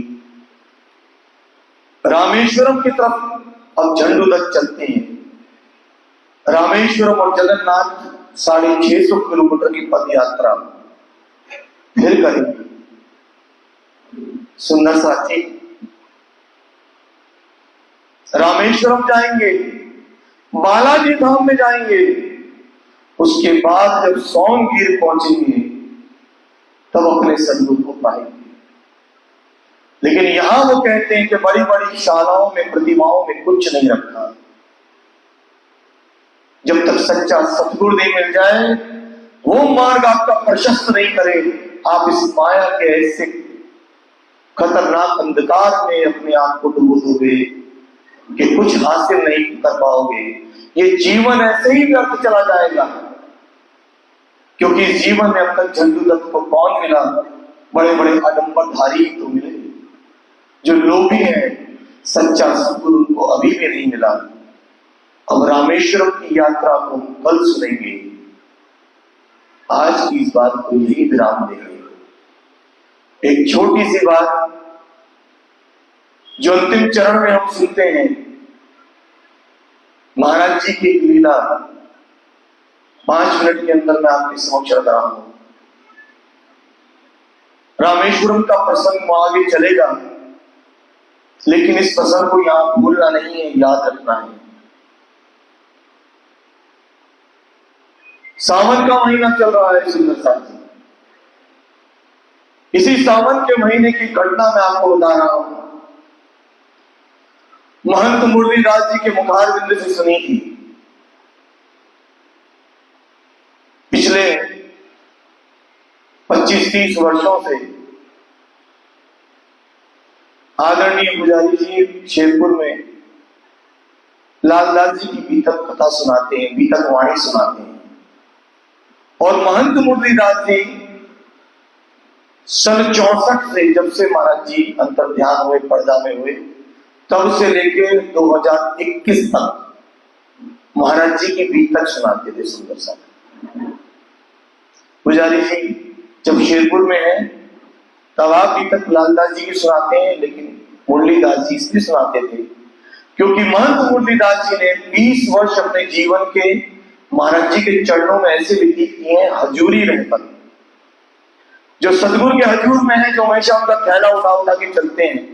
S2: रामेश्वरम की तरफ अब झंडूदत्त चलते हैं। रामेश्वरम और जगन्नाथ 650 किलोमीटर की पद यात्रा फिर करेंगे। सुंदर साथी, रामेश्वरम जाएंगे, बालाजी धाम में जाएंगे, उसके बाद जब सोनगीर पहुंचेंगे तब अपने सदगुरु को पाएंगे। लेकिन यहां वो कहते हैं कि बड़ी बड़ी शालाओं में, प्रतिमाओं में कुछ नहीं रखा। जब तक सच्चा सतगुरु नहीं मिल जाए, वो मार्ग आपका प्रशस्त नहीं करे, आप इस माया के ऐसे खतरनाक अंधकार में अपने आप को डूबो दोगे कि कुछ हासिल नहीं कर पाओगे। ये जीवन ऐसे ही व्यर्थ चला जाएगा। क्योंकि इस जीवन में अब तक झंडूदत्त को कौन मिला? बड़े बड़े आडंबरधारी तो मिले, जो लोभी हैं। सच्चा सतगुरु को अभी भी नहीं मिला। अब रामेश्वरम की यात्रा को कल सुनेंगे। आज की इस बात को यही विराम देंगे। एक छोटी सी बात जो अंतिम चरण में हम सुनते हैं, महाराज जी की लीला 5 मिनट के अंदर मैं आपके समक्ष रख रहा हूं। रामेश्वरम का प्रसंग आगे चलेगा, लेकिन इस प्रसंग को यहां भूलना नहीं है, याद रखना है। सावन का महीना चल रहा है सुंदर साथी। इसी सावन के महीने की घटना मैं आपको बता रहा हूं। महंत मुरलीदास जी के मुखारबिंद से सुनी थी। पिछले 25-30 वर्षों से आदरणीय पुजारी जी शेरपुर में लालदास जी की बीतक कथा सुनाते हैं, बीतक वाणी सुनाते हैं। और महंत मुरलीदास जी सन 64 से, जब से महाराज जी अंतर्ध्यान हुए, पर्दा में हुए, तब से लेकर 2021 तक महाराज जी की बीतक सुनाते थे। सुंदर सा पुजारी जी जब शेरपुर में है तब आप बीतक लालदास जी की सुनाते हैं, लेकिन मुरलीदास जी इसलिए सुनाते थे क्योंकि महंत मुरलीदास जी ने 20 वर्ष अपने जीवन के महाराज जी के चरणों में ऐसे व्यतीत किए हैं, हजूरी रहकर। जो सदगुरु के हजूर में है, जो हमेशा उनका थैला उठा उठा के चलते हैं,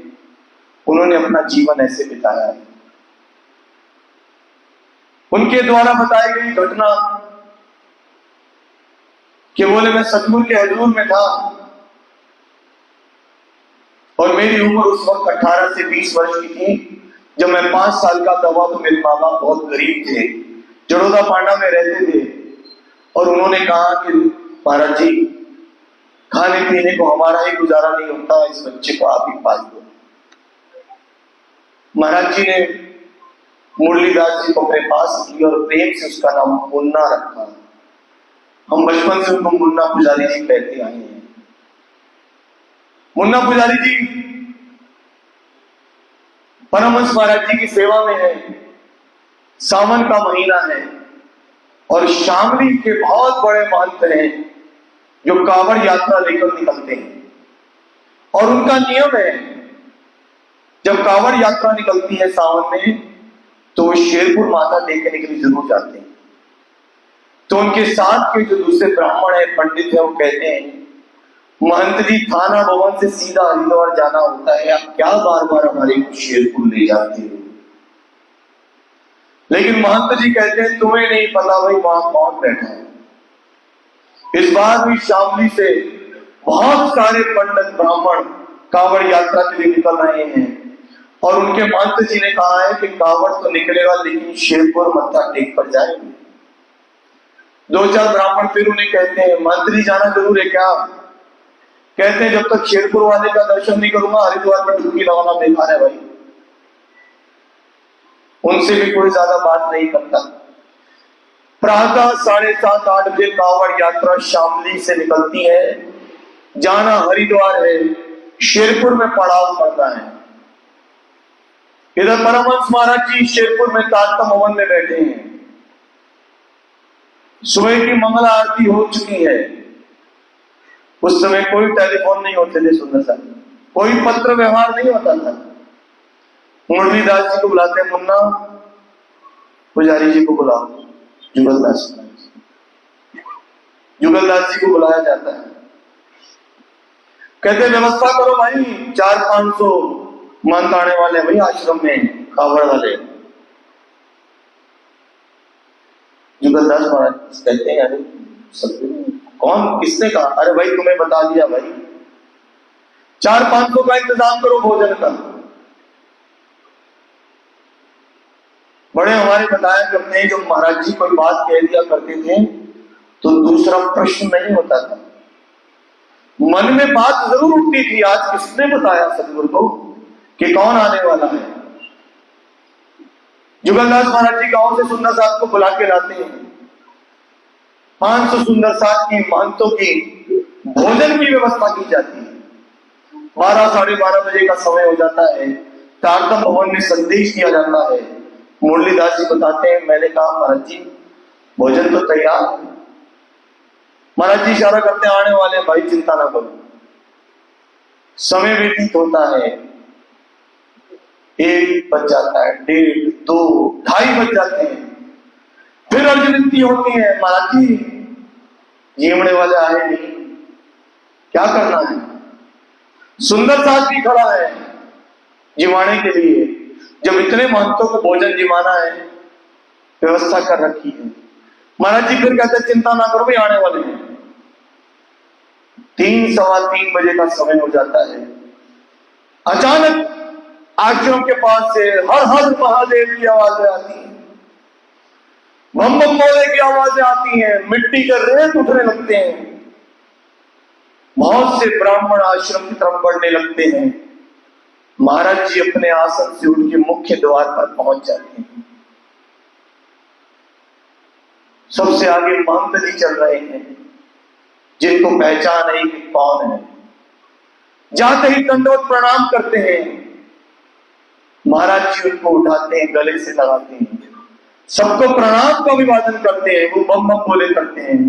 S2: उन्होंने अपना जीवन ऐसे बिताया है। उनके द्वारा बताई गई घटना कि बोले मैं सतगुरु के हजूर में था और मेरी उम्र उस वक्त 18 से 20 वर्ष की थी। जब मैं 5 साल का था तो मेरे माँ बाप बहुत गरीब थे, जड़ोदा पांडा में रहते थे। और उन्होंने कहा कि महाराज जी, खाने पीने को हमारा ही गुजारा नहीं होता, इस बच्चे को आप ही पाल दो। महाराज जी ने मुरलीदास जी को अपने पास लिया और प्रेम से उसका नाम मुन्ना रखा। हम बचपन से उनको मुन्ना पुजारी जी कहते आए हैं। मुन्ना पुजारी जी परमहंस महाराज जी की सेवा में है। सावन का महीना है और शामली के बहुत बड़े महंत हैं जो कांवड़ यात्रा लेकर निकलते हैं। और उनका नियम है, जब कांवड़ यात्रा निकलती है सावन में तो वो शेरपुर माता देखने के लिए जरूर जाते हैं। तो उनके साथ के जो दूसरे ब्राह्मण है, पंडित है, वो कहते हैं महंत जी, थाना भवन से सीधा हरिद्वार जाना होता है, आप क्या बार बार हमारे शेरपुर ले जाते हो। लेकिन महंत जी कहते हैं तुम्हें नहीं पता भाई वहां कौन बैठा है। इस बार भी शामली से बहुत सारे पंडित ब्राह्मण कांवड़ यात्रा के लिए निकल रहे हैं और उनके महंत जी ने कहा है कि कांवड़ तो निकलेगा लेकिन शेरपुर मत्था टेक पर जाएंगे। 2-4 ब्राह्मण फिर उन्हें कहते हैं मंत्री जाना जरूर है क्या? कहते हैं जब तक शेरपुर वाले का दर्शन नहीं करूंगा हरिद्वार में डुबकी लगाना बेकार है भाई। उनसे भी कोई ज्यादा बात नहीं करता। प्रातः 7:30-8 बजे कांवड़ यात्रा शामली से निकलती है। जाना हरिद्वार है, शेरपुर में पड़ाव पड़ता है। इधर परमहंस महाराज जी शेरपुर में तारतम भवन में बैठे हैं। सुबह की मंगला आरती हो चुकी है। उस समय कोई टेलीफोन नहीं होते थे सुंदर साहब, कोई पत्र व्यवहार नहीं होता था। मुरलीदास जी को बुलाते हैं, मुन्ना पुजारी जी को बुलाओ। जुगलदास जी को बुलाया जाता है। कहते व्यवस्था करो भाई, 400-500 महंत आने वाले भाई आश्रम में, कांवड़ वाले। जुगलदास महाराज कहते हैं अरे कौन, किसने कहा? अरे भाई तुम्हें बता दिया भाई, 400-500 का इंतजाम करो भोजन का। बड़े हमारे बताया करते हैं, जब महाराज जी कोई बात कह दिया करते थे तो दूसरा प्रश्न नहीं होता था। मन में बात जरूर उठती थी, आज किसने बताया सतगुरु को कि कौन आने वाला है। जुगलदास महाराज जी गांव से सुंदर साहब को बुला के लाते हैं। 500 सुंदर साहब की महंतों की भोजन की व्यवस्था की जाती है। 12-12:30 बजे का समय हो जाता है। तारतम भवन में संदेश दिया जाता है। मुरलीदास जी बताते हैं, मैंने कहा महाराज जी भोजन तो तैयार है। महाराज जी इशारा करते आने वाले भाई, चिंता ना करो। समय व्यतीत होता है, 1 बज जाता है, 1:30, 2, 2:30 बज जाते हैं। फिर अर्ज विनती होती है, महाराज जी जीवने वाले आए नहीं, क्या करना है? सुंदर साथ भी खड़ा है जिवाने के लिए। जब इतने महंतों को भोजन जिमाना है, व्यवस्था कर रखी है। महाराज जी फिर कहते चिंता ना करो भी आने वाले हैं। 3-3:15 बजे का समय हो जाता है। अचानक आश्रम के पास से हर हर महादेव की आवाजें आती हैं, बम बम बोले की आवाजें आती हैं, मिट्टी के रेत उठने लगते हैं। बहुत से ब्राह्मण आश्रम की तरफ बढ़ने लगते हैं। महाराज जी अपने आसन से उनके मुख्य द्वार पर पहुंच जाते हैं। सबसे आगे महंत जी चल रहे हैं, जिनको पहचान है कि कौन है। जाते ही दंडवत प्रणाम करते हैं। महाराज जी उनको उठाते हैं, गले से लगाते हैं, सबको प्रणाम का अभिवादन करते हैं। वो बम बम बोले करते हैं।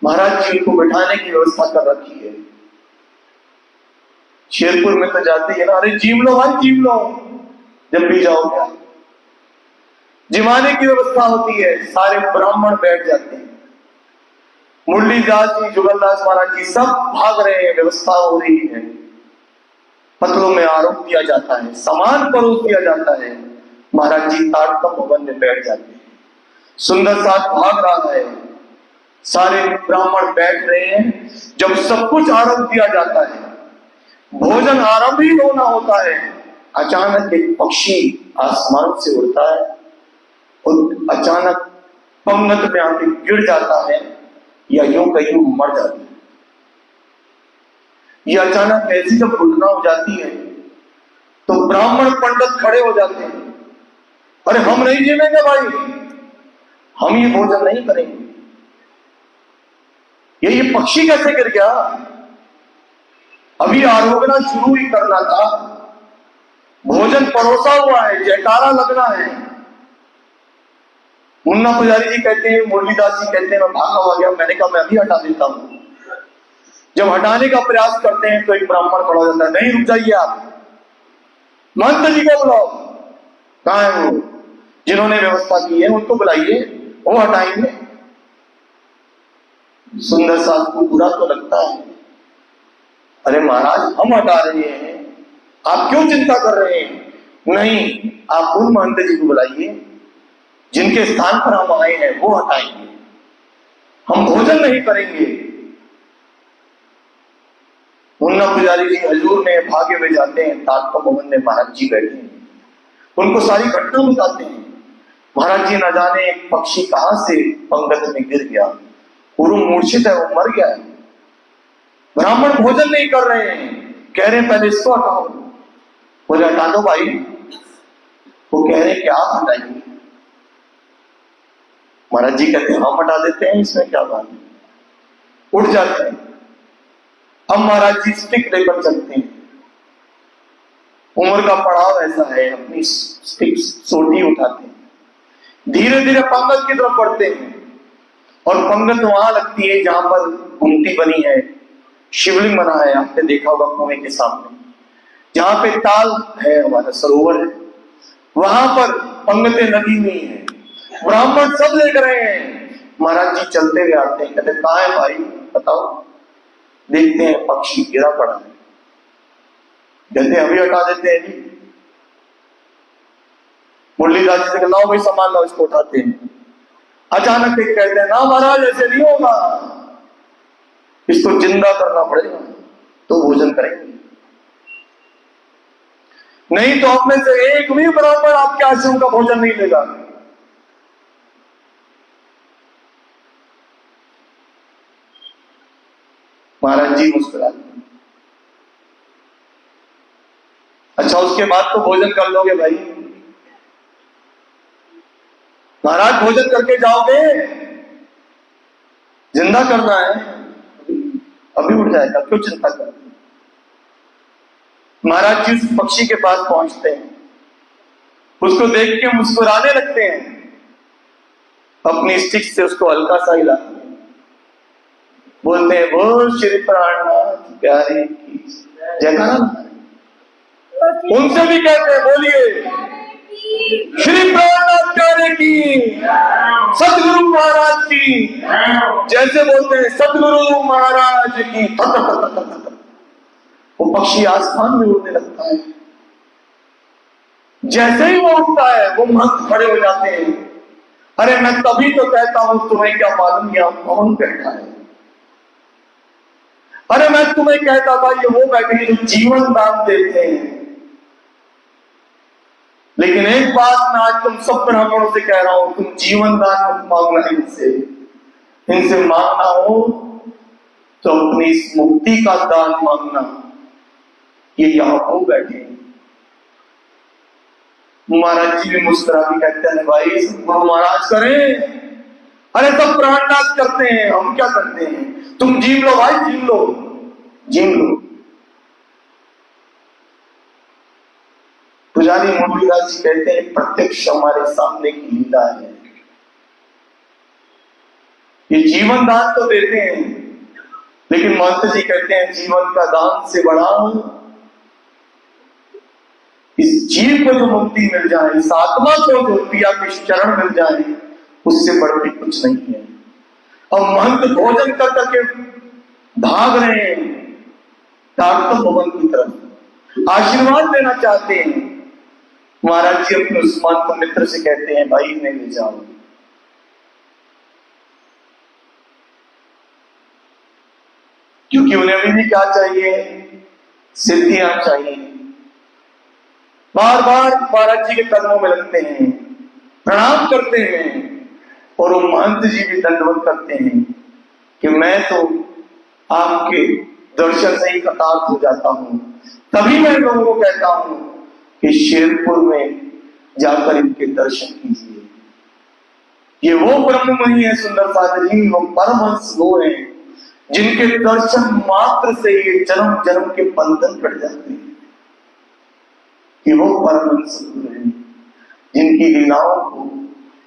S2: महाराज जी को बैठाने की व्यवस्था कर रखी है। शेरपुर में तो जाते ही ना, अरे जीव लो भाई जीव लो, जब भी जाओगे। जिमाने की व्यवस्था होती है, सारे ब्राह्मण बैठ जाते हैं। मुरलीदास जी, जुगलदास महाराज जी सब भाग रहे हैं, व्यवस्था हो रही है। पत्रों में आरोप दिया जाता है, सामान परोस दिया जाता है। महाराज जी तारतम भवन में बैठ जाते हैं। सुंदर साथ भाग रहा है। सारे ब्राह्मण बैठ रहे हैं। जब सब कुछ आरंभ किया जाता है, भोजन आरंभ ही होना होता है, अचानक एक पक्षी आसमान से उड़ता है और अचानक पंगत में आके गिर जाता है, या यूं कहीं मर जाता है। ये अचानक ऐसी जब घटना हो जाती है तो ब्राह्मण पंडित खड़े हो जाते हैं, अरे हम नहीं जीवेंगे भाई, हम ये भोजन नहीं करेंगे। ये पक्षी कैसे गिर गया? अभी आरोगना शुरू ही करना था, भोजन परोसा हुआ है, जयकारा लगना है। मुन्ना पुजारी जी कहते हैं, मुरलीदास जी कहते हैं, मैं भागा हुआ गया। मैंने कहा मैं अभी हटा देता हूं। जब हटाने का प्रयास करते हैं तो एक ब्राह्मण खड़ा हो जाता है, नहीं रुक जाइए आप, महंत जी को बुलाओ। कहां है वो? जिन्होंने व्यवस्था की है उनको बुलाइए, वो हटाएंगे। सुंदर साहब को बुरा तो लगता है, अरे महाराज हम हटा रहे हैं, आप क्यों चिंता कर रहे हैं? नहीं, आप उन महंत जी को बुलाइए जिनके स्थान पर हम आए हैं, वो हटाएंगे, हम भोजन नहीं करेंगे। मुन्ना पुजारी जी हजूर में भागे हुए जाते हैं, तारक भवन में महाराज जी बैठे हैं, उनको सारी घटना बताते हैं। महाराज जी न जाने एक पक्षी कहां से पंगत में गिर गया, पूर्व मूर्छित है, वो मर गया है। ब्राह्मण भोजन नहीं कर रहे हैं, कह रहे हैं पहले इसको हटाओ। बोले हटा दो भाई। वो कह रहे हैं कि आप हटाइए। महाराज जी कहते हैं हम हटा देते हैं, इसमें क्या बात है। उठ जाते हैं। अब महाराज जी स्टिक लेकर चलते हैं, उम्र का पड़ाव ऐसा है, अपनी स्टिक सोटी उठाते हैं, धीरे धीरे पंगत की तरफ बढ़ते हैं। और पंगत वहां लगती है जहां पर गुमटी बनी है, शिवलिंग बना है, आपने देखा होगा कुएं के सामने, जहां पे ताल है, हमारा सरोवर है, वहां पर पंगतें लगी हुई हैं, ब्राह्मण सब देख रहे हैं। महाराज जी चलते हुए आते हैं, कहते कहां है भाई बताओ। देखते हैं पक्षी गिरा पड़ा है, कहते अभी हटा देते हैं। मुरलीदास जी से लाओ भाई सामान लाओ, इसको उठाते हैं। अचानक एक कहते हैं ना महाराज ऐसे नहीं होगा, इसको जिंदा करना पड़ेगा तो भोजन करेंगे, नहीं तो आप में से एक भी ब्राह्मण आपके आश्रम का भोजन नहीं लेगा। महाराज जी मुस्कुरा, अच्छा उसके बाद तो भोजन कर लोगे भाई? महाराज भोजन करके जाओगे, जिंदा करना है, अभी उठ जाएगा, क्यों चिंता कर। महाराज जी उस पक्षी के पास पहुंचते हैं, उसको देख के मुस्कुराने लगते हैं, अपनी स्टिक से उसको हल्का सा हिलाते हैं, बोलते हैं बोल श्री प्राणनाथ प्यारे की जयकारा। उनसे भी कहते हैं बोलिए श्री प्राणनाथ प्यारे की, सदगुरु महाराज की। जैसे बोलते हैं सदगुरु महाराज की, वो पक्षी आसमान में उड़ने लगता है। जैसे ही वो उड़ता है वो महंत खड़े हो जाते हैं, अरे मैं तभी तो कहता हूं तुम्हें क्या मालूम यहां कौन बैठा है। अरे मैं तुम्हें कहता था ये वो बैठे जो जीवन दान देते हैं। लेकिन एक बात मैं आज तुम सब ब्राह्मणों से कह रहा हूं, तुम जीवन दान मत मांगना इनसे, इनसे मांगना हो तो अपनी इस मुक्ति का दान मांगना। ये यहां हो बैठे। महाराज जी भी मुस्कुरा के कहते हैं भाई गुरु महाराज करें, अरे सब प्राणनाथ करते हैं, हम क्या करते हैं, तुम जीव लो भाई, जीव लो, जीव लो। पुजारी मुरलीदास जी कहते हैं प्रत्यक्ष हमारे सामने की लीला है। ये जीवन दान तो देते हैं, लेकिन महंत जी कहते हैं जीवन का दान से बड़ा इस जीव को जो मुक्ति मिल जाए, इस आत्मा को जो पिया के चरण मिल जाए, उससे बढ़ के कुछ नहीं है। और महंत भोजन कर करके भाग रहे हैं तारक भवन की तरफ, आशीर्वाद देना चाहते हैं। महाराज जी अपने उस महंत मित्र से कहते हैं भाई इन्हें ले जाओ। क्योंकि उन्हें भी क्या चाहिए? सिद्धियां चाहिए। बार बार महाराज जी के कदमों में लगते हैं, प्रणाम करते हैं, और वो महंत जी भी दंडवत करते हैं कि मैं तो आपके दर्शन से ही कृतार्थ हो जाता हूं। तभी मैं लोगों को कहता हूं कि शेरपुर में जाकर इनके दर्शन कीजिए। ये वो ब्रह्ममणि है सुंदर सागर जी, वो परमहंस वो है जिनके दर्शन मात्र से ये जन्म जन्म के बंधन कट जाते हैं। कि वो परमहंस है जिनकी लीलाओं को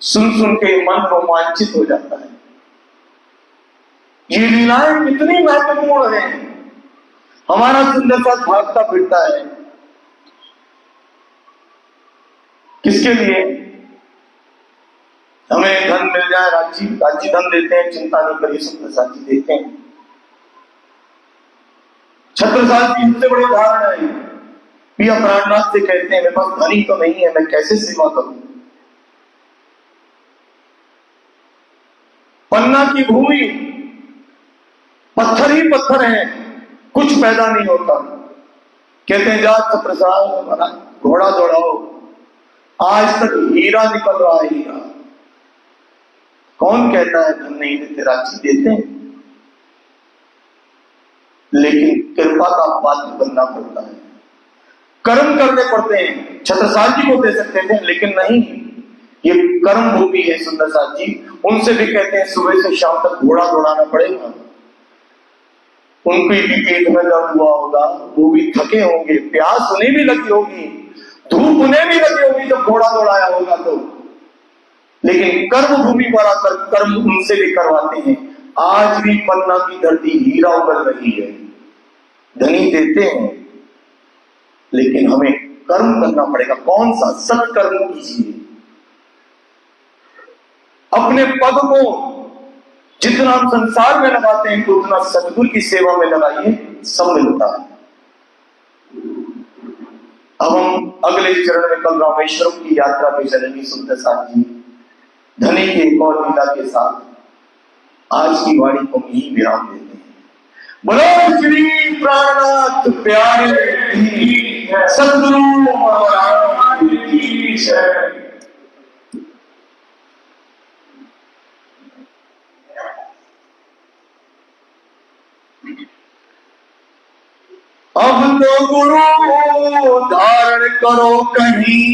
S2: सुन सुन के मन रोमांचित हो जाता है। ये लीलाएं कितनी महत्वपूर्ण है। हमारा सुंदर सा भागता फिरता है किसके लिए? हमें धन मिल जाए, राज्य धन देते हैं, चिंता नहीं करिए सुंदर सा जी देते हैं। छत्रसाल की सबसे बड़ी उदाहरण है। पिया प्राणनाथ से कहते हैं मेरे पास धन ही तो नहीं है, मैं कैसे सेवा करूं। पन्ना की भूमि पत्थर ही पत्थर है, कुछ पैदा नहीं होता। कहते हैं जा छत्रसाल हमारा घोड़ा दौड़ाओ, आज तक हीरा निकल रहा है हीरा। कौन कहता है धन नहीं देते? राज्य देते हैं, लेकिन कृपा का पात्र बनना पड़ता है, कर्म करने पड़ते हैं। छत्रसाल जी को दे सकते थे लेकिन नहीं, ये कर्म भूमि है सुंदर साथ जी। उनसे भी कहते हैं सुबह से शाम तक घोड़ा दौड़ाना पड़ेगा। उनकी भी पेट में दर्द हुआ होगा, वो भी थके होंगे, प्यास उन्हें भी लगी होगी, धूप उन्हें भी लगी होगी जब घोड़ा दौड़ाया होगा तो। लेकिन कर्म भूमि पर आकर कर्म उनसे भी करवाते हैं। आज भी पन्ना की धरती हीरा उगल रही है। धनी देते हैं लेकिन हमें कर्म करना पड़ेगा। कौन सा? सत्कर्म कीजिए। अपने पद को जितना हम संसार में लगाते हैं उतना सतगुरु की सेवा में लगाइए, सब मिलता है। अब हम अगले चरण में कल रामेश्वरम की यात्रा पे चलेंगे सुंदर साथ जी। धनी के एक और लीला के साथ आज की वाणी को यही विराम देते हैं। बोलो श्री प्राणनाथ प्यारे की सद्गुरु महाराज की जय। अब तो गुरु धारण करो कहीं,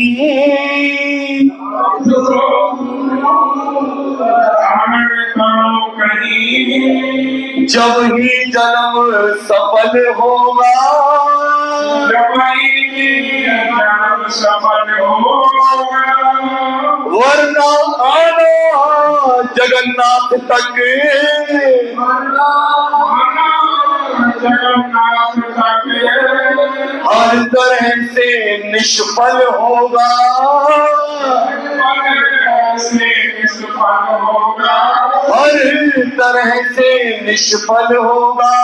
S2: जब ही जन्म सफल होगा, वरना आना जगन्नाथ तक, हर तरह से निष्फल होगा, हर तरह से निष्फल होगा।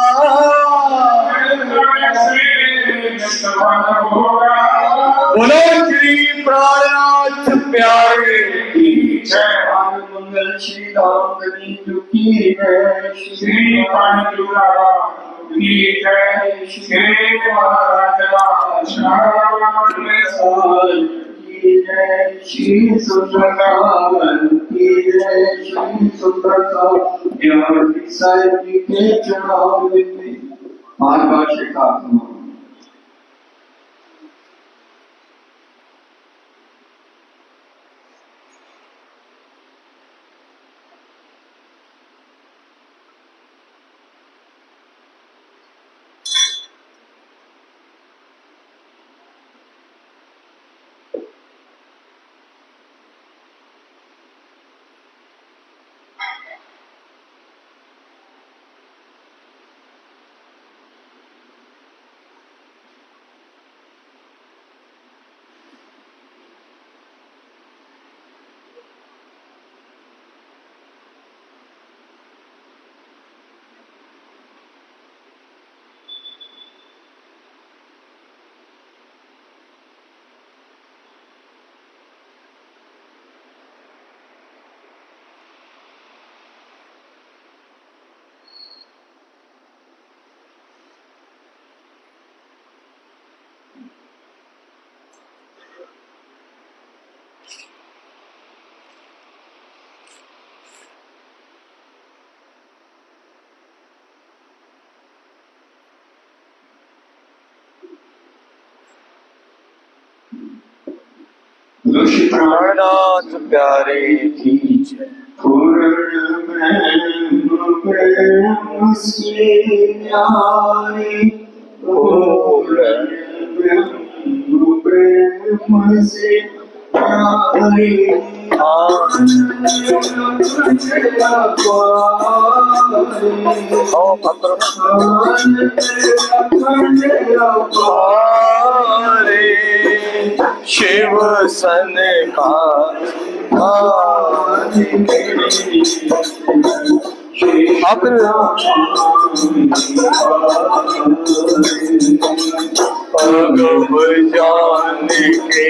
S2: बोलो श्री प्राणनाथ प्यारे की जय।
S3: मंगल श्री राम की जय,
S1: श्री पांडुरा की जय, श्री महाराज
S3: की जय, श्री सुंदर की जय, श्री सुंदर साहिब जी के चुनाव में मार्गदर्शक आत्मा।
S2: प्राणनाथ प्यारे की जय।
S3: पूर्ण ब्रह्म से न्यारी, पूर्ण ब्रह्म से न्यारी,
S2: शिव सन का अगम जान के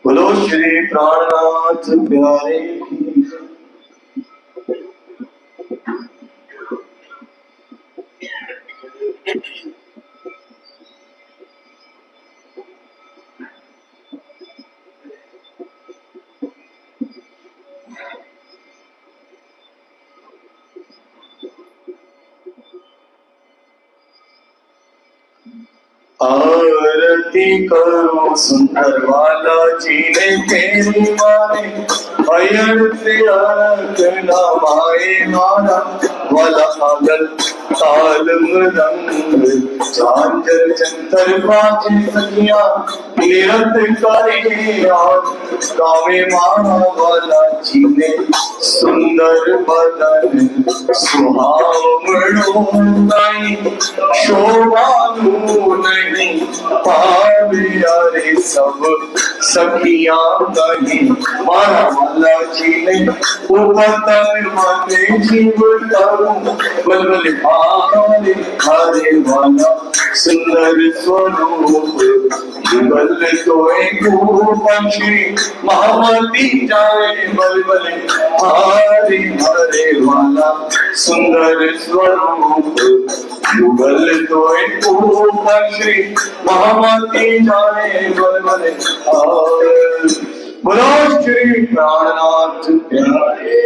S2: बोलो श्री प्राणनाथ प्यारे की। आरती करो सुंदर वाला जी ने तेरी माने, नमाए माना वाला पागल ताल मृदंग झांझर जंतर बाजे सखियां निरंकारी गावे माना वाला जी ने सुंदर बदन सुहावणो गाई शोभानु नहीं पावे अरे सब सखियां गई मारा वाला जी ने उपतन माते जीव करूं बलबल भारे हरे वाला सुंदर स्वरूप बल तो एक पंछी महामती जाए बलबल हरे हरे वाला सुंदर स्वरूप युगल तो एक पंछी महामती जाए बलबल बोलो श्री प्राणनाथ प्यारे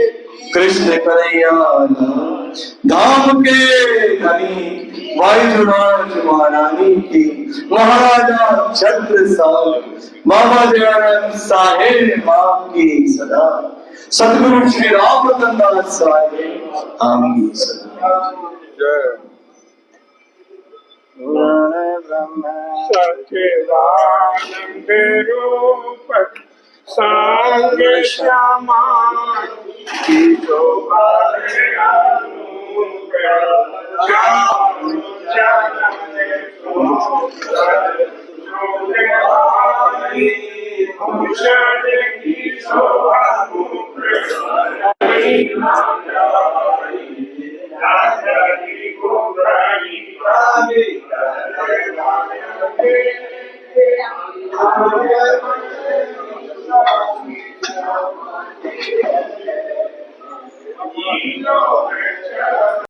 S2: कृष्ण कन्हैया धाम के धनी वायुराज महारानी की महाराजा छत्रसाल बाबा दयानंद साहेब आपकी सदा सतगुरु श्री राम दास साहेब आपकी सदा जय।
S1: सच्चिदानंद रूप सांग श्यामा की जो
S3: अंधार